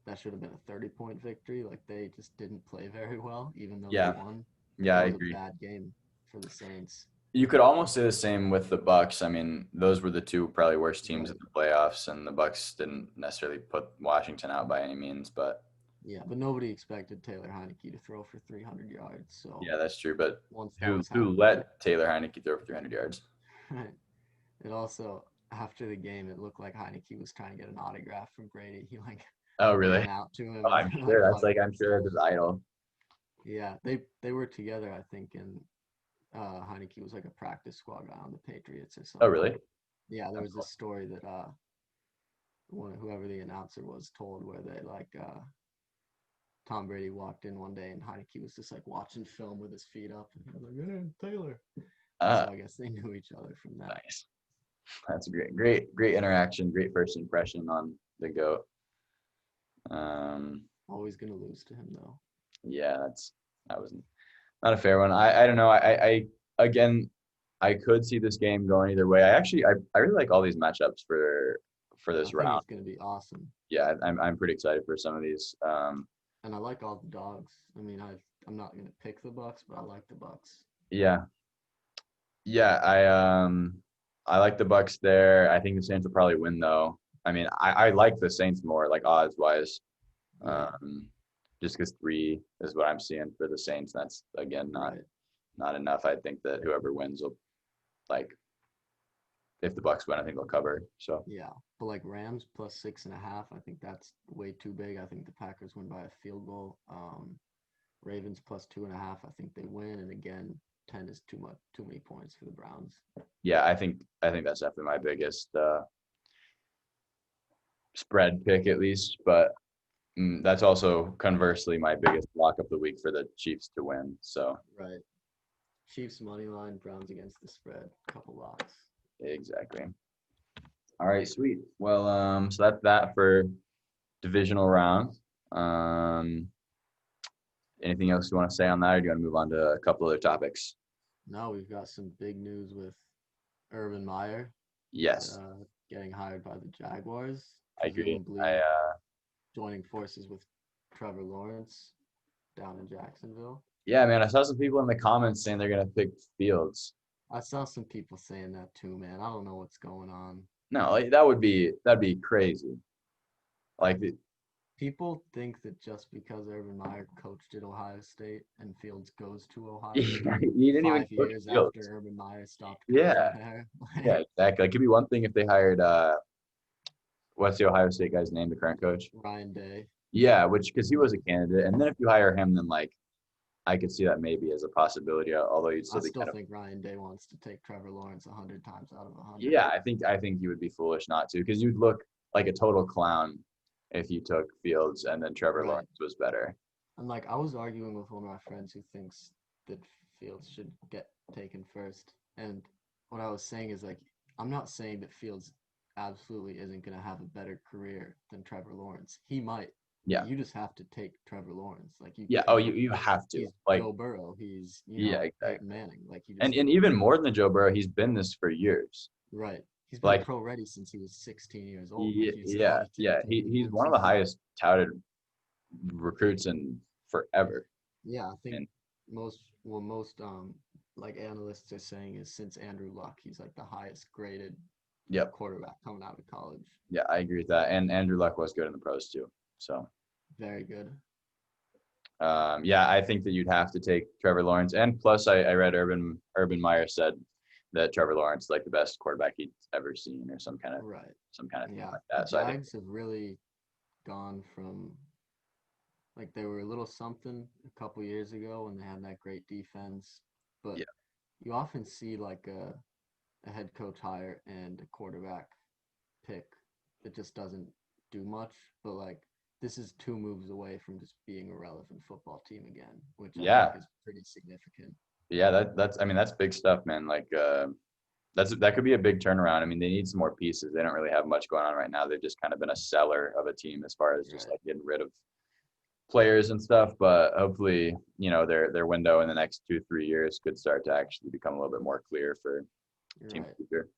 that should have been a 30-point victory. Like they just didn't play very well, even though they yeah, won. yeah, I That was a agree. bad game for the Saints. You could almost say the same with the Bucks. I mean, those were the two probably worst teams Right. in the playoffs, and the Bucks didn't necessarily put Washington out by any means. But Yeah, but nobody expected Taylor Heineke to throw for 300 yards. So yeah, that's true. But once that who was who happening, let Taylor Heineke throw for 300 yards? right. It also after the game, it looked like Heineke was trying to get an autograph from Brady. He like Oh, really? ran out to him Oh, I'm and like sure. hugged him I'm and sure stuff. that's his idol. Yeah, they were together, I think, and Heineke was like a practice squad guy on the Patriots or Oh, something. really? Yeah, there That's was cool. this story that whoever the announcer was told where they like Tom Brady walked in one day and Heineke was just like watching film with his feet up and he was like, "Hey, Taylor." So I guess they knew each other from that. Nice. That's a great interaction. Great first impression on the goat. Um, Always gonna lose to him though. yeah, that was not a fair one. I don't know. I again, I could see this game going either way. I really like all these matchups for I this think round. it's gonna be awesome. Yeah, I'm pretty excited for some of these. And I like all the dogs. I mean, I'm not gonna pick the Bucks, but I like the Bucks. Yeah. Yeah, I like the Bucks there. I think the Saints will probably win though. I mean, I like the Saints more, like odds wise. Yeah, Um, just because 3 is what I'm seeing for the Saints. That's again right. not enough. I think that whoever wins will like if the Bucks win, I think they'll cover. So Yeah, but like Rams plus 6.5, I think that's way too big. I think the Packers win by a field goal. Ravens plus 2.5, I think they win. And again, 10 is too much, too many points for the Browns. yeah, I think that's definitely my biggest spread pick at least. But that's also conversely my biggest lock of the week for the Chiefs to win. So Right. Chiefs money line, Browns against the spread. Couple locks. exactly. All right, sweet. Well, so that's that for divisional round. Um, anything else you want to say on that, or do you want to move on to a couple other topics? Now we've got some big news with Urban Meyer Yes, getting hired by the Jaguars, I agree. I presumably joining forces with Trevor Lawrence down in Jacksonville. yeah, man, I saw some people in the comments saying they're gonna pick Fields. I saw some people saying that too, man. I don't know what's going on. No, like, that'd be crazy. Like, People think that just because Urban Meyer coached at Ohio State and Fields goes to Ohio State he didn't even five coach years Fields. after Urban Meyer stopped coaching Yeah, there. yeah, exactly. Like, it'd be one thing if they hired what's the Ohio State guy's name, the current coach? Ryan Day. Yeah, which because he was a candidate, and then if you hire him, then like I could see that maybe as a possibility. Although you'd I still be still kind of think Ryan Day wants to take Trevor Lawrence 100 times out of 100. yeah. I think you would be foolish not to because you'd look like a total clown if you took Fields and then Trevor Right. Lawrence was better. And like I was arguing with one of my friends who thinks that Fields should get taken first. And what I was saying is like I'm not saying that Fields absolutely isn't going to have a better career than Trevor Lawrence. He might, but Yeah, you just have to take Trevor Lawrence. Like you yeah. Oh, can't. you have to He's like Joe Burrow. He's, yeah, Peyton exactly. Manning. Like you And just even more than Joe Burrow, he's been this for years. right. He's been Like pro ready since he was 16 years old. Like he's audited yeah. to the He's league one of the since he highest touted recruits in forever. yeah, I think And most like analysts are saying is since Andrew Luck, he's like the highest graded yep, quarterback coming out of college. yeah, I agree with that. And Andrew Luck was good in the pros too. So Very good. yeah, I think that you'd have to take Trevor Lawrence. And plus, I read Urban Meyer said that Trevor Lawrence is like the best quarterback he's ever seen, or Right. some kind of thing Yeah. like The that. So I think Jags have really gone from like they were a little something a couple years ago when they had that great defense, but yeah, you often see like a head coach hire and a quarterback pick that just doesn't do much. But like this is 2 moves away from just being a relevant football team again, which I think yeah, is pretty significant. yeah. That's I mean that's big stuff, man. Like that could be a big turnaround. I mean, they need some more pieces. They don't really have much going on right now. They've just kind of been a seller of a team as far as just Right. like getting rid of players and stuff. But hopefully, their window in the next 2-3 years could start to actually become a little bit more clear for team Right. future.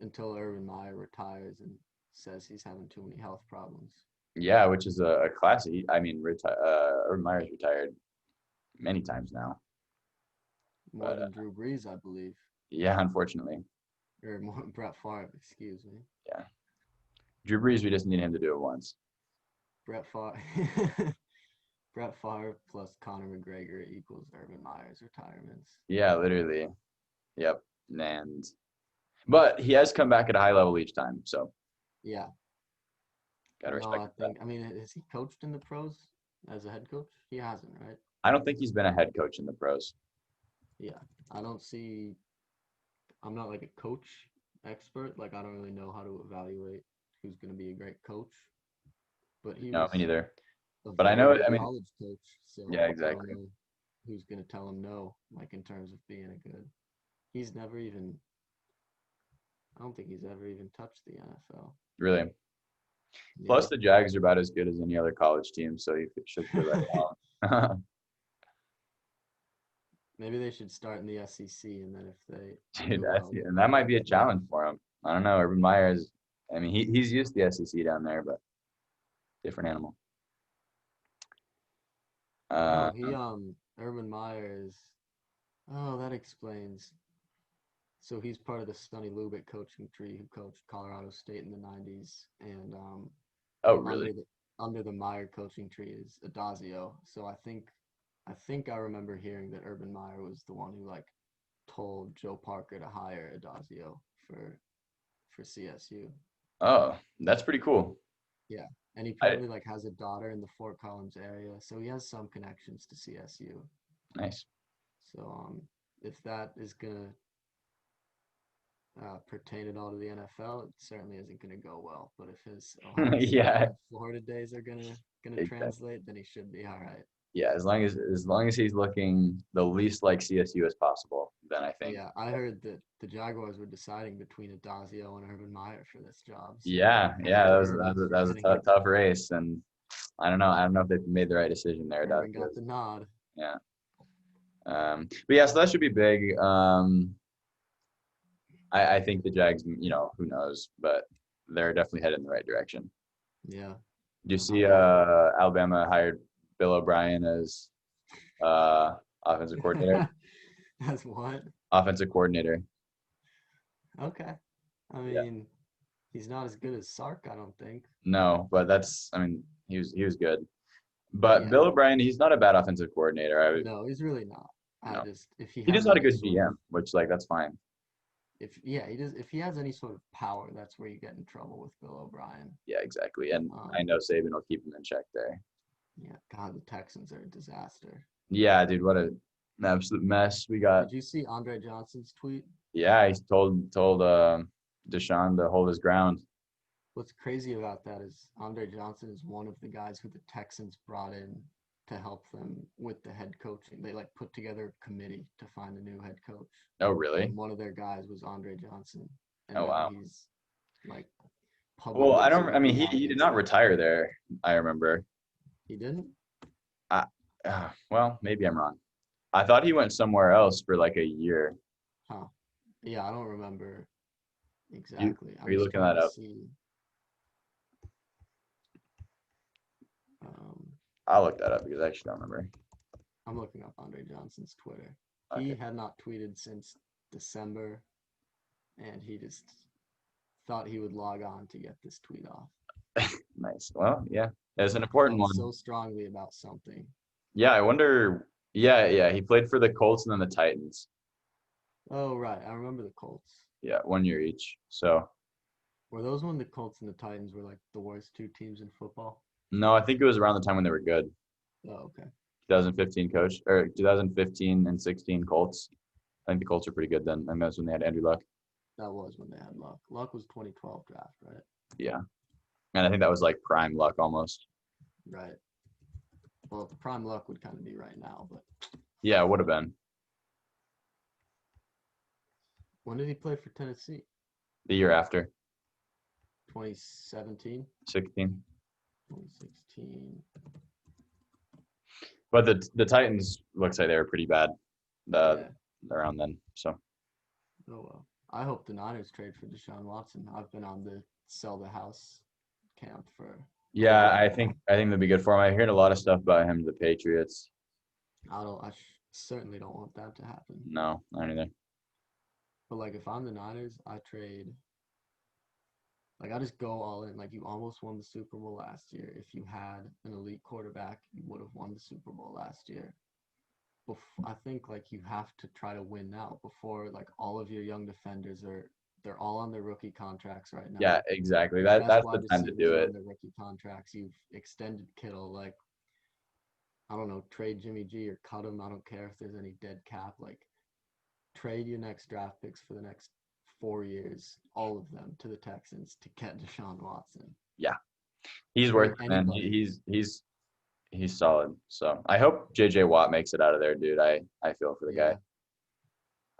Until Urban Meyer retires and says he's having too many health problems. Yeah, which is a classic. I mean, Urban Meyer's retired many times now, More but than Drew Brees, I believe. yeah, unfortunately, Or more Brett Favre, excuse me. yeah. Drew Brees, we just need him to do it once. Brett Favre. Brett Favre plus Conor McGregor equals Urban Meyer's retirements. Yeah, literally. Yep. And but he has come back at a high level each time, so Yeah. gotta No, respect I that. think, I mean, has he coached in the pros as a head coach? He hasn't, right? I don't think he's been a head coach in the pros. Yeah. I don't see, I'm not like a coach expert. Like, I don't really know how to evaluate who's going to be a great coach, but he No, me was neither. a But I very know. good I mean, college coach. yeah, So I don't exactly. know who's going to tell him no, like in terms of being a good. He's never even, I don't think he's ever even touched the NFL. Really. Yeah. Plus, the Jags are about as good as any other college team, so you should feel that out. Maybe they should start in the SEC, and then if they Dude, do well, and that might be a challenge for him. I don't know. Urban Meyer's. I mean, he's used to the SEC down there, but different animal. No, Uh, he Urban Meyer is. Oh, that explains. So he's part of the Sonny Lubick coaching tree who coached Colorado State in the 90s, and oh, really? under the Meyer coaching tree is Adazio. So I think I remember hearing that Urban Meyer was the one who like told Joe Parker to hire Adazio for CSU. Oh, that's pretty cool. Yeah, and he I apparently like has a daughter in the Fort Collins area, so he has some connections to CSU. Nice. So if that is gonna pertain at all to the NFL, it certainly isn't gonna go well. But if his Ohio State Yeah, and Florida days are gonna exactly. translate, then he should be all right. Yeah, as long as he's looking the least like CSU as possible, then I think. Yeah, I heard that the Jaguars were deciding between Adazio and Urban Meyer for this job, so Yeah, yeah, that good was riddance that was, for that was a getting tough, tough race, and I don't know. I don't know if they made the right decision there. That Urban got was, the nod. yeah. But yeah, so that should be big. I think the Jags, who knows, but they're definitely headed in the right direction. Yeah, Do you see I Alabama hired Bill O'Brien as uh, offensive coordinator? that's what. Offensive coordinator. Okay, I Yeah. mean, he's not as good as Sark, I don't think. No, but I mean, he was good. But Yeah, Bill O'Brien, he's not a bad offensive coordinator. no, he's really not. I No, just if he he just has not a any good sort of GM, which like that's fine. if yeah he does if he has any sort of power, that's where you get in trouble with Bill O'Brien. Yeah, exactly. And I Um, know Saban will keep him in check there. yeah, God, the Texans are a disaster. Yeah, dude, what an absolute mess we got. Did you see Andre Johnson's tweet? Yeah, he's told Deshaun to hold his ground. What's crazy about that is Andre Johnson is one of the guys who the Texans brought in to help them with the head coaching. They like put together a committee to find a new head coach, Oh, really? and one of their guys was Andre Johnson, and Oh, now wow. he's like Well, publicly I don't. I sort of mean, he did touting. not retire there. I remember. He didn't? I, well, maybe I'm wrong. I thought he went somewhere else for like a year. Huh. Yeah, I don't remember You exactly. are I'm you just looking trying that to up? see. Um, I'll look that up because I actually don't remember. I'm looking up Andre Johnson's Twitter. He Okay, had not tweeted since December, and he just thought he would log on to get this tweet off. nice. Well, yeah, it's an He important felt one. so strongly about something. Yeah, I wonder. Yeah, yeah, he played for the Colts and then the Titans. Oh, right. I remember the Colts. Yeah, 1 year each. So Were those when the Colts and the Titans were like the worst two teams in football? no, I think it was around the time when they were good. Oh, okay. 2015 coach or 2015 and 16 Colts. I think the Colts were pretty good then. I mean, that's when they had Andrew Luck. That was when they had Luck. Luck was 2012 draft, right? Yeah, and I think that was like prime Luck almost. Right. Well, prime Luck would kind of be right now, but Yeah, it would have been when did he play for Tennessee? the year after 2017, 16. 2016. But the Titans looks like they were pretty bad Yeah. around then. So Oh well. I hope the Niners trade for Deshaun Watson. I've been on the sell the house camp for a yeah, while I now. think that'd be good for him. I heard a lot of stuff about him to the Patriots. Certainly don't want that to happen. No, not either. But like if I'm the Niners, I trade. Like I just go all in. Like you almost won the Super Bowl last year. If you had an elite quarterback, you would have won the Super Bowl last year. I think like you have to try to win now before like all of your young defenders they're all on their rookie contracts right Yeah, now. exactly. Your best That's the wide time to receivers do are on it. their rookie contracts. You've extended Kittle. Like I don't know, trade Jimmy G or cut him. I don't care if there's any dead cap. Like trade your next draft picks for the next 4 years, all of them to the Texans to get Deshaun Watson. Yeah, he's worth Trade it, man. anybody. He's solid. So I hope JJ Watt makes it out of there, dude. I feel for the guy.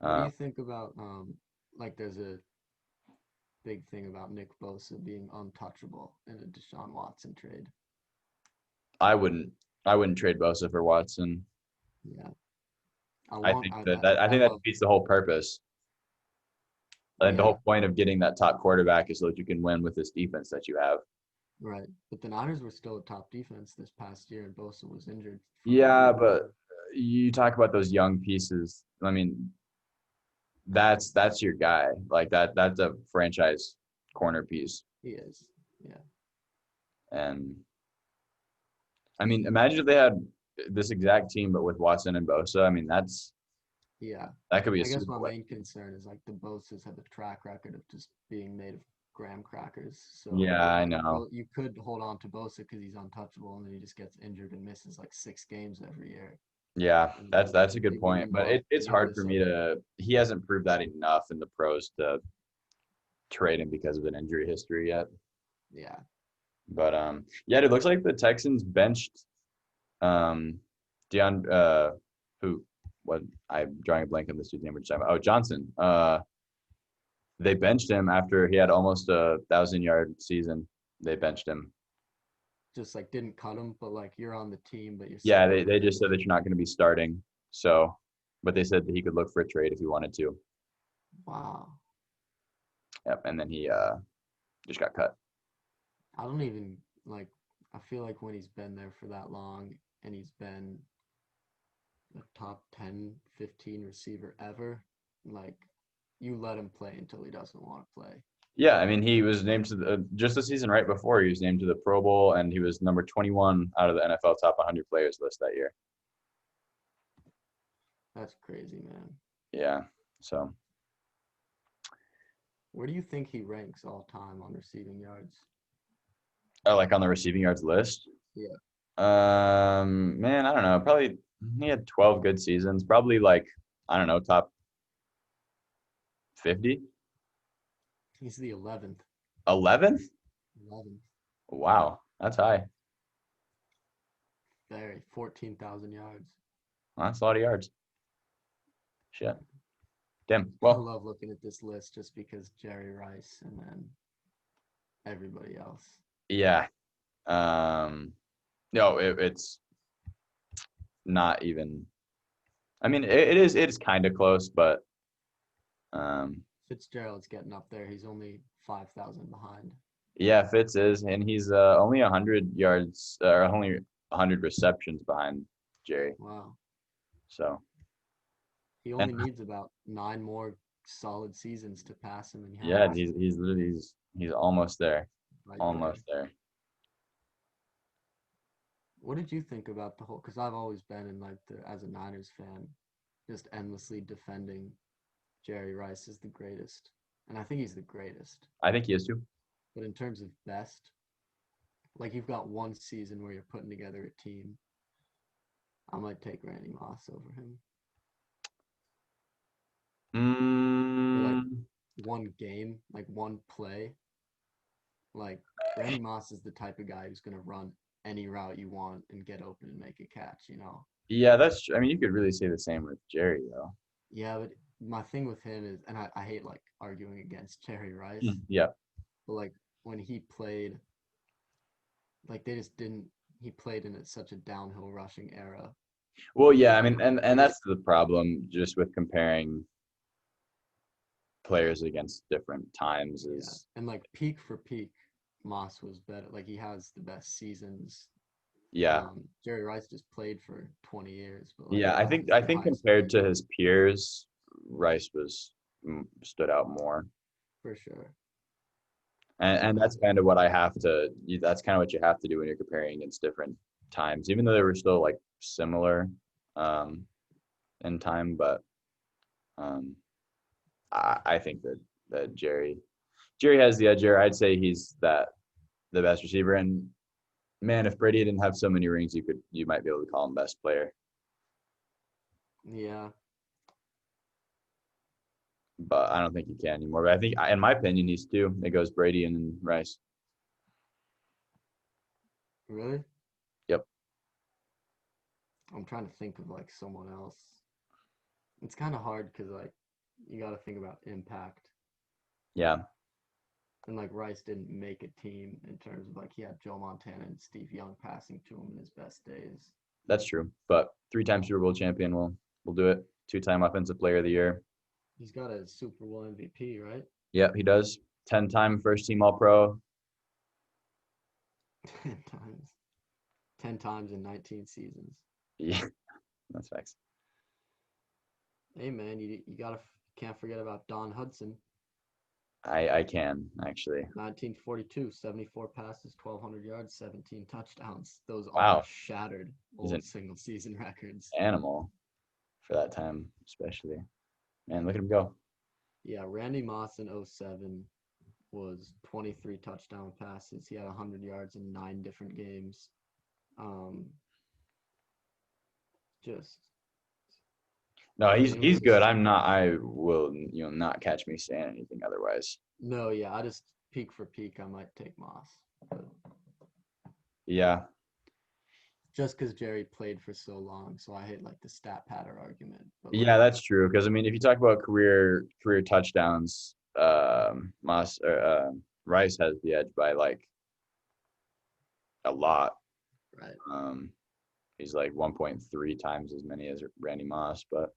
Yeah. What do you think about like there's a big thing about Nick Bosa being untouchable in a Deshaun Watson trade. I wouldn't I wouldn't trade Bosa for Watson. Yeah, I think I I think that love. defeats the whole purpose. I think the Yeah, whole point of getting that top quarterback is so that you can win with this defense that you have. Right. But the Niners were still a top defense this past year, and Bosa was injured for a Yeah, year. but you talk about those young pieces. I mean, that's your guy. Like that's a franchise corner piece. He is. Yeah. And I mean, imagine if they had this exact team but with Watson and Bosa. I mean, Yeah. that could be a I guess Super my Bowl. main concern is like the Bosas have a track record of just being made of graham crackers. So Yeah, I like know. well, you could hold on to Bosa because he's untouchable, and then he just gets injured and misses like 6 games every year. Yeah, And that's a good they point. wouldn't But want it's hard nearly for so me to he hasn't proved that enough in the pros to trade him because of an injury history yet. yeah. But yeah, it looks like the Texans benched um Deion who what I'm drawing a blank on this dude's name, which time. Oh, Johnson. They benched him after he had almost 1,000 yard season. They benched him. Just like didn't cut him, but like you're on the team, but you're Yeah, sitting on the they just bench. said that you're not going to be starting. So, but they said that he could look for a trade if he wanted to. Wow. Yep, and then he just got cut. I don't even like I feel like when he's been there for that long and he's been a top 10, 15 receiver ever, like you let him play until he doesn't want to play. Yeah, I mean he was named to the just the season right before he was named to the Pro Bowl and he was number 21 out of the NFL top 100 players list that year. That's crazy, man. Yeah, so Where do you think he ranks all time on receiving yards? like on the receiving yards list. Yeah, Man, I don't know. Probably he had 12 good seasons. Probably like I don't know, top 50, he's the 11th. 11th. 11th. Wow, that's high. Very 14,000 yards. That's a lot of yards. Shit. Damn. I Well, love looking at this list just because Jerry Rice and then everybody else. yeah. Um, no, it's not even. I mean, it is. It is kind of close, but um, Fitzgerald's getting up there. He's only 5,000 behind. yeah, Fitz is, and he's only 100 yards or only 100 receptions behind Jerry. Wow. So, He and only needs about 9 more solid seasons to pass him, and he yeah, has he's literally he's almost there, right there. almost there. What did you think about the whole? Because I've always been in like the as a Niners fan, just endlessly defending Jerry Rice is the greatest, and I think he's the greatest. I think he is too. But in terms of best, like you've got one season where you're putting together a team. I might take Randy Moss over him. Or like Mm, one game, like one play. Like Randy Moss is the type of guy who's gonna run any route you want and get open and make a catch, you know. yeah, that's. I mean, you could really say the same with Jerry though. Yeah, but my thing with him is, and I hate like arguing against Jerry Rice, Yeah. but like when he played, like they just didn't. He played in such a downhill rushing era. Well, yeah. I Like mean, and they just that's the problem just with comparing players against different times yeah, is and like peak for peak, Moss was better. Like he has the best seasons. yeah. Jerry Rice just played for 20 years, but like Yeah, Moss is I the think highest compared paid to his peers, Rice was stood out more. for sure. And Yeah, that's kind of what I have to that's kind of what you have to do when you're comparing against different times, even though they were still like similar um in time, but um I think that Jerry has the edge here. I'd say he's the best receiver. And man, if Brady didn't have so many rings, you might be able to call him best player. yeah, But I don't think you can anymore. But I think, in my opinion, he's two. It goes Brady and Rice. really. Yep. I'm trying to think of like someone else. It's kind of hard because like you got to think about impact. Yeah, And like Rice didn't make a team in terms of like he had Joe Montana and Steve Young passing to him in his best days. that's true. But three-time Super Bowl champion will do it. Two-time Offensive Player of the Year. He's got a Super Bowl MVP, right? Yep, he does. 10-time first team All Pro. 10 times. 10 times in 19 seasons. Yeah, that's facts. Hey man, you gotta can't forget about Don Hudson. I can actually. 1942, 74 passes, 1,200 yards, 17 touchdowns. Those all Wow, shattered he's an old single season records. animal for that time, especially. Man, look at him go. Yeah, Randy Moss in '07 was 23 touchdown passes. He had 100 yards in 9 different games. Um, just, No, I mean, he's it was he's good. just, I'm not. I will not catch me saying anything otherwise. no, yeah, I just, peak for peak, I might take Moss. But Yeah, just because Jerry played for so long, so I hate like the stat patter argument. But yeah, like, that's true. Because I mean, if you talk about career touchdowns, Moss or Rice has the edge by like a lot. right. Um, he's like 1.3 times as many as Randy Moss, but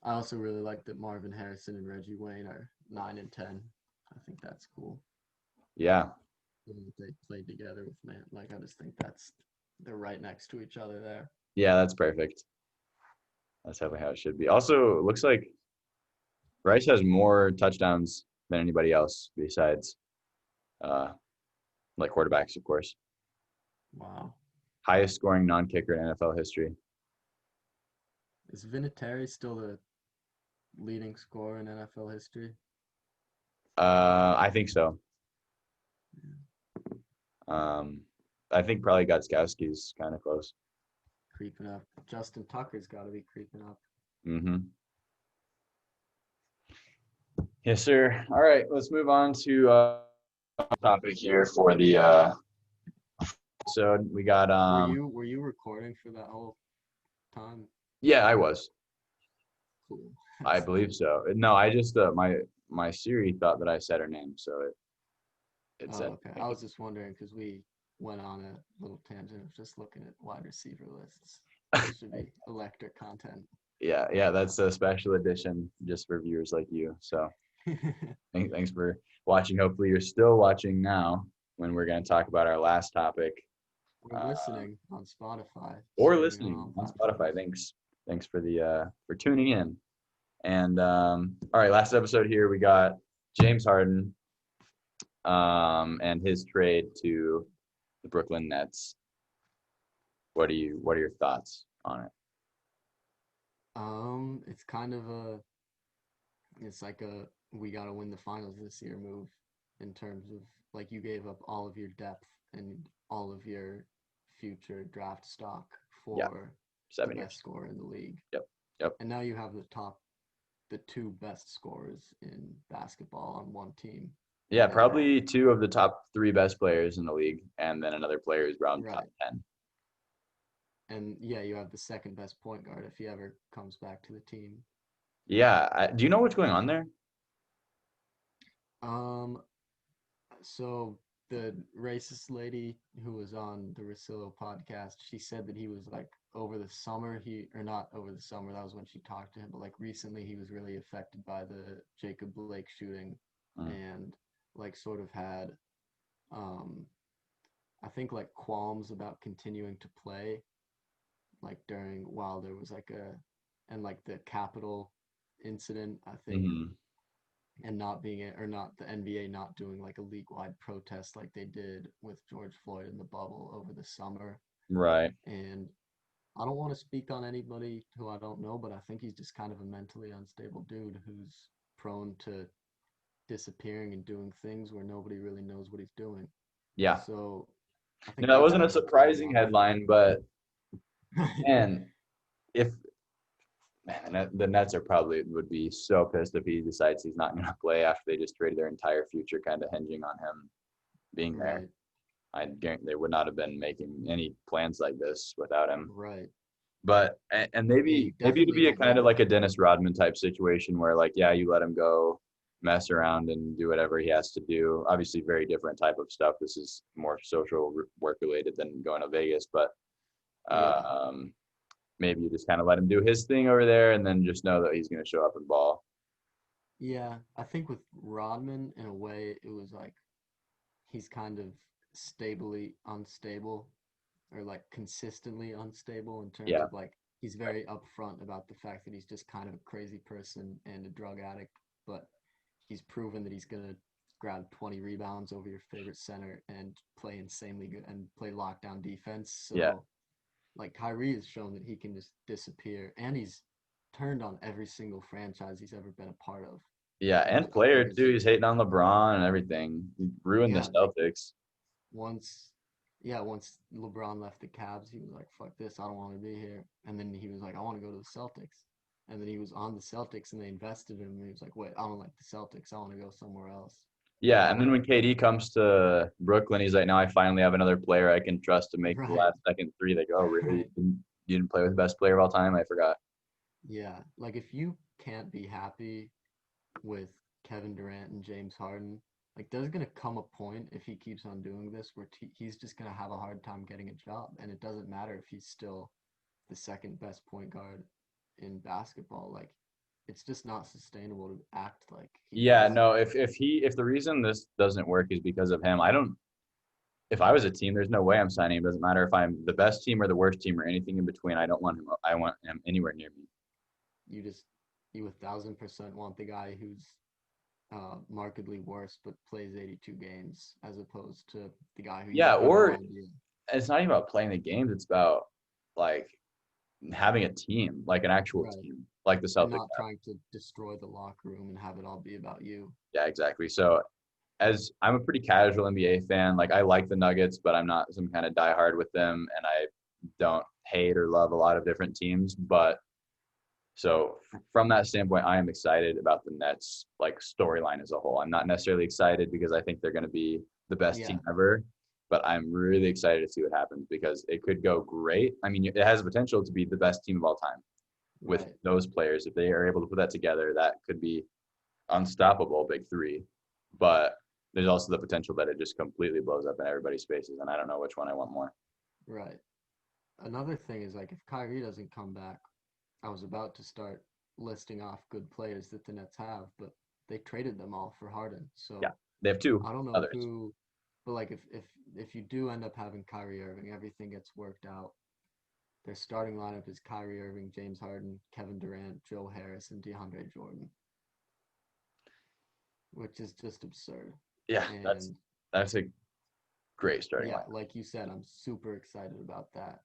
I also really like that Marvin Harrison and Reggie Wayne are 9 and 10. I think that's cool. yeah, They played together with man. Like I just think they're right next to each other there. yeah, that's perfect. That's definitely how it should be. Also, it looks like Rice has more touchdowns than anybody else besides uh, like quarterbacks, of course. Wow. Highest scoring non-kicker in NFL history. Is Vinatieri still the leading scorer in NFL history? I think so. Um, I think probably Gotskowski's kind of close. Creeping up. Justin Tucker's got to be creeping up. Mm-hmm. Yes, sir. All right, let's move on to topic here for the episode. We got Were you recording for that whole time? yeah, I was. Cool. I That's believe so. No, I just my Siri thought that I said her name, so it Oh, said okay. I was just wondering because we went on a little tangent of just looking at wide receiver lists. This should be electric content. yeah, that's a special edition just for viewers like you. So thanks for watching. Hopefully you're still watching now when we're going to talk about our last topic. We're listening on Spotify. Or Streaming listening all on platforms. Spotify. Thanks for the for tuning in. And all right, last episode here we got James Harden and his trade to the Brooklyn Nets. What are your thoughts on it? It's kind of it's like a we gotta win the finals this year move in terms of like you gave up all of your depth and all of your future draft stock Yeah, for the 7 years. best scorer in the league. Yep. And now you have the two best scorers in basketball on one team. Yeah, And probably two of the top three best players in the league, and then another player who's around top right. 10. And yeah, you have the second best point guard if he ever comes back to the team. Yeah, do you know what's going on there? Um, so the racist lady who was on the Rosillo podcast, she said that he was like over the summer, or not over the summer, that was when she talked to him, but like recently he was really affected by the Jacob Blake shooting Mm. and like sort of had um I think like qualms about continuing to play like during while there was like a and like the Capitol incident, I think, Mm-hmm. and not being it or not the NBA not doing like a league wide protest like they did with George Floyd in the bubble over the summer. Right. And I don't want to speak on anybody who I don't know, but I think he's just kind of a mentally unstable dude who's prone to disappearing and doing things where nobody really knows what he's doing. Yeah. So I No, think that that's wasn't a kind of what's going surprising on with headline, but him. man, if man, the Nets are probably would be so pissed if he decides he's not going to play after they just traded their entire future, kind of hinging on him being there. Right, I guarantee they would not have been making any plans like this without him. right. But and Yeah, you maybe it'd definitely be a don't kind know of like that. a Dennis Rodman type situation where like yeah you let him go mess around and do whatever he has to do. Obviously, very different type of stuff. This is more social work related than going to Vegas, but Yeah. um, maybe you just kind of let him do his thing over there and then just know that he's going to show up and ball. Yeah. I think with Rodman, in a way, it was like he's kind of stably unstable or like consistently unstable in terms Yeah. of like he's very upfront about the fact that he's just kind of a crazy person and a drug addict, but he's proven that he's gonna grab 20 rebounds over your favorite center and play insanely good and play lockdown defense. Yeah. So like Kyrie has shown that he can just disappear, and he's turned on every single franchise he's ever been a part of. Yeah. And And player too. He's hating on LeBron and everything. He ruined the yeah, like Celtics. once once LeBron left the Cavs, he was like, "Fuck this, I don't want to be here." And then he was like, "I want to go to the Celtics." And then he was on the Celtics, and they invested in him. And he was like, "Wait, I don't like the Celtics. I want to go somewhere else." Yeah. And So then when KD comes to Brooklyn, he's like, now I finally have another player I can trust to make the right, last second three. They go, oh, really? right, You didn't play with the best player of all time? I forgot. yeah. Like if you can't be happy with Kevin Durant and James Harden, like there's gonna come a point if he keeps on doing this where he's just gonna have a hard time getting a job, and it doesn't matter if he's still the second best point guard in basketball. Like it's just not sustainable to act like he Yeah, is. no, if the reason this doesn't work is because of him, I don't if I was a team, there's no way I'm signing him. Doesn't matter if I'm the best team or the worst team or anything in between. I want him anywhere near me. You just you 1,000% want the guy who's markedly worse but plays 82 games as opposed to the guy who you Yeah, have no or idea. it's not even about playing the games, it's about like having a team, like an actual Right. team, like the And Celtics not have. trying to destroy the locker room and have it all be about you. Yeah, exactly. So as I'm a pretty casual NBA fan, like I like the Nuggets, but I'm not some kind of diehard with them, and I don't hate or love a lot of different teams. But so from that standpoint, I am excited about the Nets like storyline as a whole. I'm not necessarily excited because I think they're going to be the best Yeah, team ever, but I'm really excited to see what happens because it could go great. I mean, it has the potential to be the best team of all time with right. those players. If they are able to put that together, that could be unstoppable big three. But there's also the potential that it just completely blows up in everybody's faces, and I don't know which one I want more. Right. Another thing is like if Kyrie doesn't come back, I was about to start listing off good players that the Nets have, but they traded them all for Harden. Yeah, So they have two I don't know others. who, but like if you do end up having Kyrie Irving, everything gets worked out. Their starting lineup is Kyrie Irving, James Harden, Kevin Durant, Joe Harris, and DeAndre Jordan, which is just absurd. Yeah, And that's a great starting yeah, line. like you said, I'm super excited about that.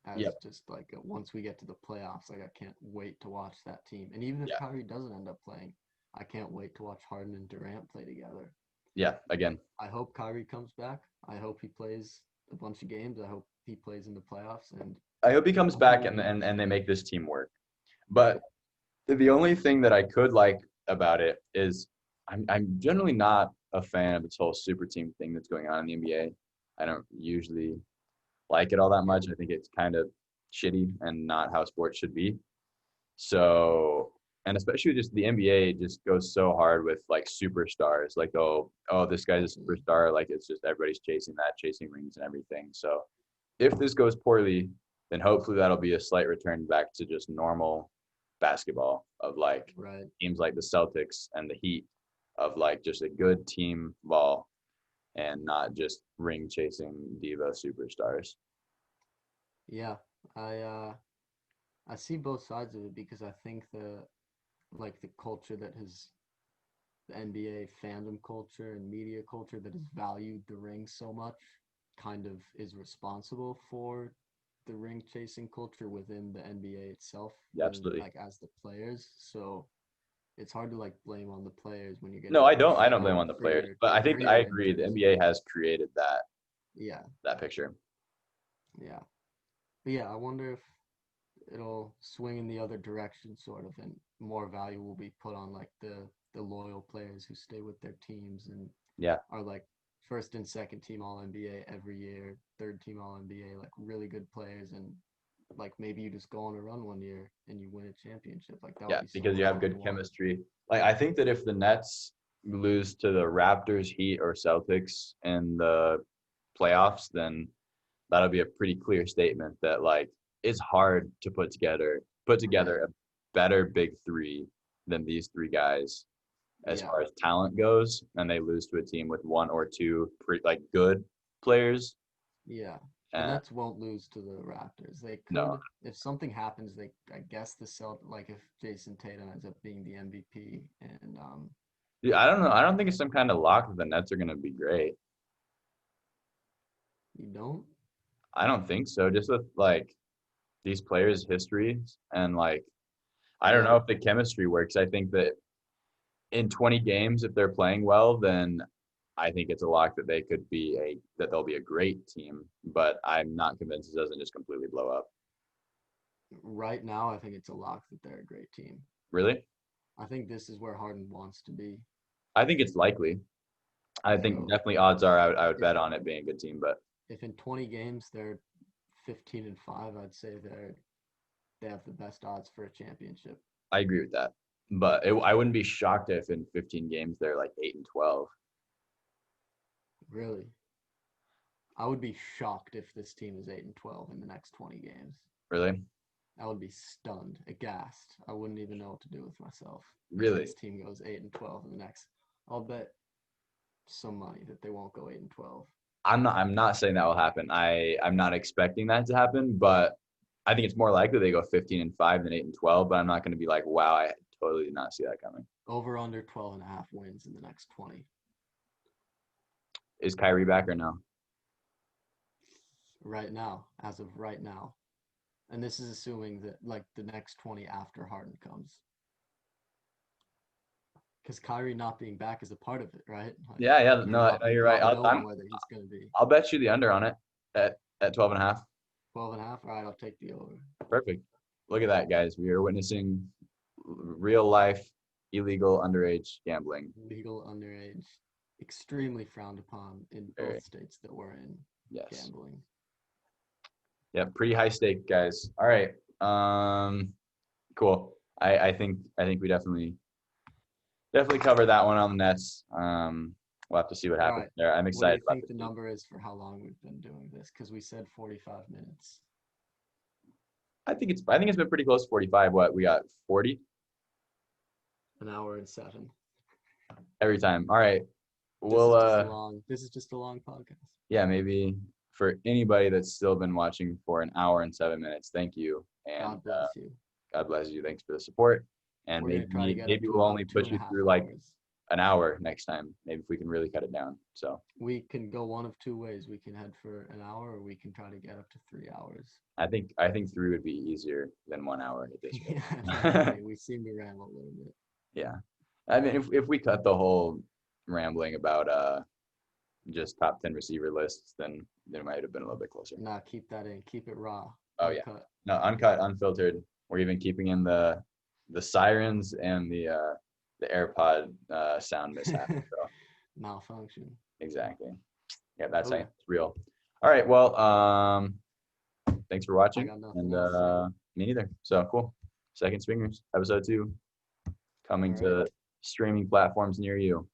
As Yep. just like once we get to the playoffs, like I can't wait to watch that team. And even if Yeah. Kyrie doesn't end up playing, I can't wait to watch Harden and Durant play together. Yeah. Again, I hope Kyrie comes back. I hope he plays a bunch of games. I hope he plays in the playoffs. And I hope he comes I back hope, and they make this team work. right, But the only thing that I could like about it is I'm generally not a fan of this whole super team thing that's going on in the NBA. I don't usually like it all that yeah, much. I think it's kind of shitty and not how sports should be. So, and especially just the NBA just goes so hard with like superstars. Like, oh, this guy's a definitely. superstar. Like, it's just everybody's chasing that, chasing rings and everything. So, if this goes poorly, then hopefully that'll be a slight return back to just normal basketball of like Right. teams like the Celtics and the Heat of like just a good team ball and not just ring chasing diva superstars. Yeah. I uh I see both sides of it because I think the culture that has the NBA fandom culture and media culture that has valued the ring so much kind of is responsible for the ring chasing culture within the NBA itself Yeah, and absolutely. like as the players. So it's hard to like blame on the players when you're No, getting I shit don't blame on on the for players, but I for think I your agree. The interest. NBA has created Yeah, that picture. yeah. But yeah, I wonder if it'll swing in the other direction sort of and more value will be put on like the loyal players who stay with their teams and Yeah, are like first and second team all NBA every year, third team all NBA, like really good players and like maybe you just go on a run one year and you win a championship. Like that would yeah, be so because you much have fun to good watch. chemistry. Like I think that if the Nets lose to the Raptors, Heat, or Celtics in the playoffs, then that'll be a pretty clear statement that like it's hard to put Right. together a better big three than these three guys as Yeah. far as talent goes, and they lose to a team with one or two like good players. Yeah. The And Nets won't lose to the Raptors. They could, no, if something happens, I guess like if Jason Tatum ends up being the MVP and dude, I don't know. I don't think it's some kind of lock that the Nets are going to be great. you don't. I don't think so. Just with like these players' histories and like I don't Yeah. know if the chemistry works. I think that in 20 games, if they're playing well, then I think it's a lock that that they'll be a great team. But I'm not convinced it doesn't just completely blow up. Right now, I think it's a lock that they're a great team. Really? I think this is where Harden wants to be. I think it's likely. I think So definitely odds are I would if, bet on it being a good team, but if in 20 games they're 15-5, I'd say they have the best odds for a championship. I agree with that. But I wouldn't be shocked if in 15 games they're like 8-12. Really, I would be shocked if this team is 8-12 in the next 20 games. Really? I would be stunned, aghast. I wouldn't even know what to do with myself. If Really? this team goes 8-12 in the next. I'll bet some money that they won't go 8-12. I'm not saying that will happen. I'm not expecting that to happen, but I think it's more likely they go 15-5 than 8-12, but I'm not going to be like, wow, I totally did not see that coming. Over under 12.5 wins in the next 20. Is Kyrie back or no? Right now, as of right now. And this is assuming that like the next 20 after Harden comes. Because Kyrie not being back is a part of it, right? Like, Yeah. No, you're right. not knowing whether he's going to be I'll bet you the under on it at 12.5. 12.5. All right, I'll take the over. Perfect. Look at that, guys. We are witnessing real life illegal underage gambling. Legal underage, extremely frowned upon in Very. both states that we're in. Yes. Gambling. Yeah, pretty high stake, guys. All right. Cool. I think we definitely cover that one on the Nets. We'll have to see what happens right. there. I'm excited What do about you think this the team. number is for how long we've been doing this? Because we said 45 minutes. I think it's been pretty close to 45. What we got 40 An hour and 7. every time. All right. Well, This is just a long podcast. yeah, maybe for anybody that's still been watching for an hour and 7 minutes, thank you. And God bless you. God bless you. Thanks for the support. And We're gonna try to get up maybe to we'll about only push you 2.5 through like hours. an hour next time. Maybe if we can really cut it down. So We can go one of two ways. We can head for an hour, or we can try to get up to 3 hours. I think 3 would be easier than 1 hour at this point. Yeah, definitely. We seem to ramble a little bit. Yeah. I mean, if we cut the whole rambling about just top 10 receiver lists, then it might have been a little bit closer. Nah, keep that in. Keep it raw. Oh, yeah. Uncut. No, uncut, unfiltered. We're even keeping in the sirens and the AirPod sound mishap. So Malfunction. exactly. Yeah, that's Okay. it's real. All right. Well, thanks for watching. got nothing And else. me neither. So cool. Second Swingers, episode 2, coming All right. to streaming platforms near you.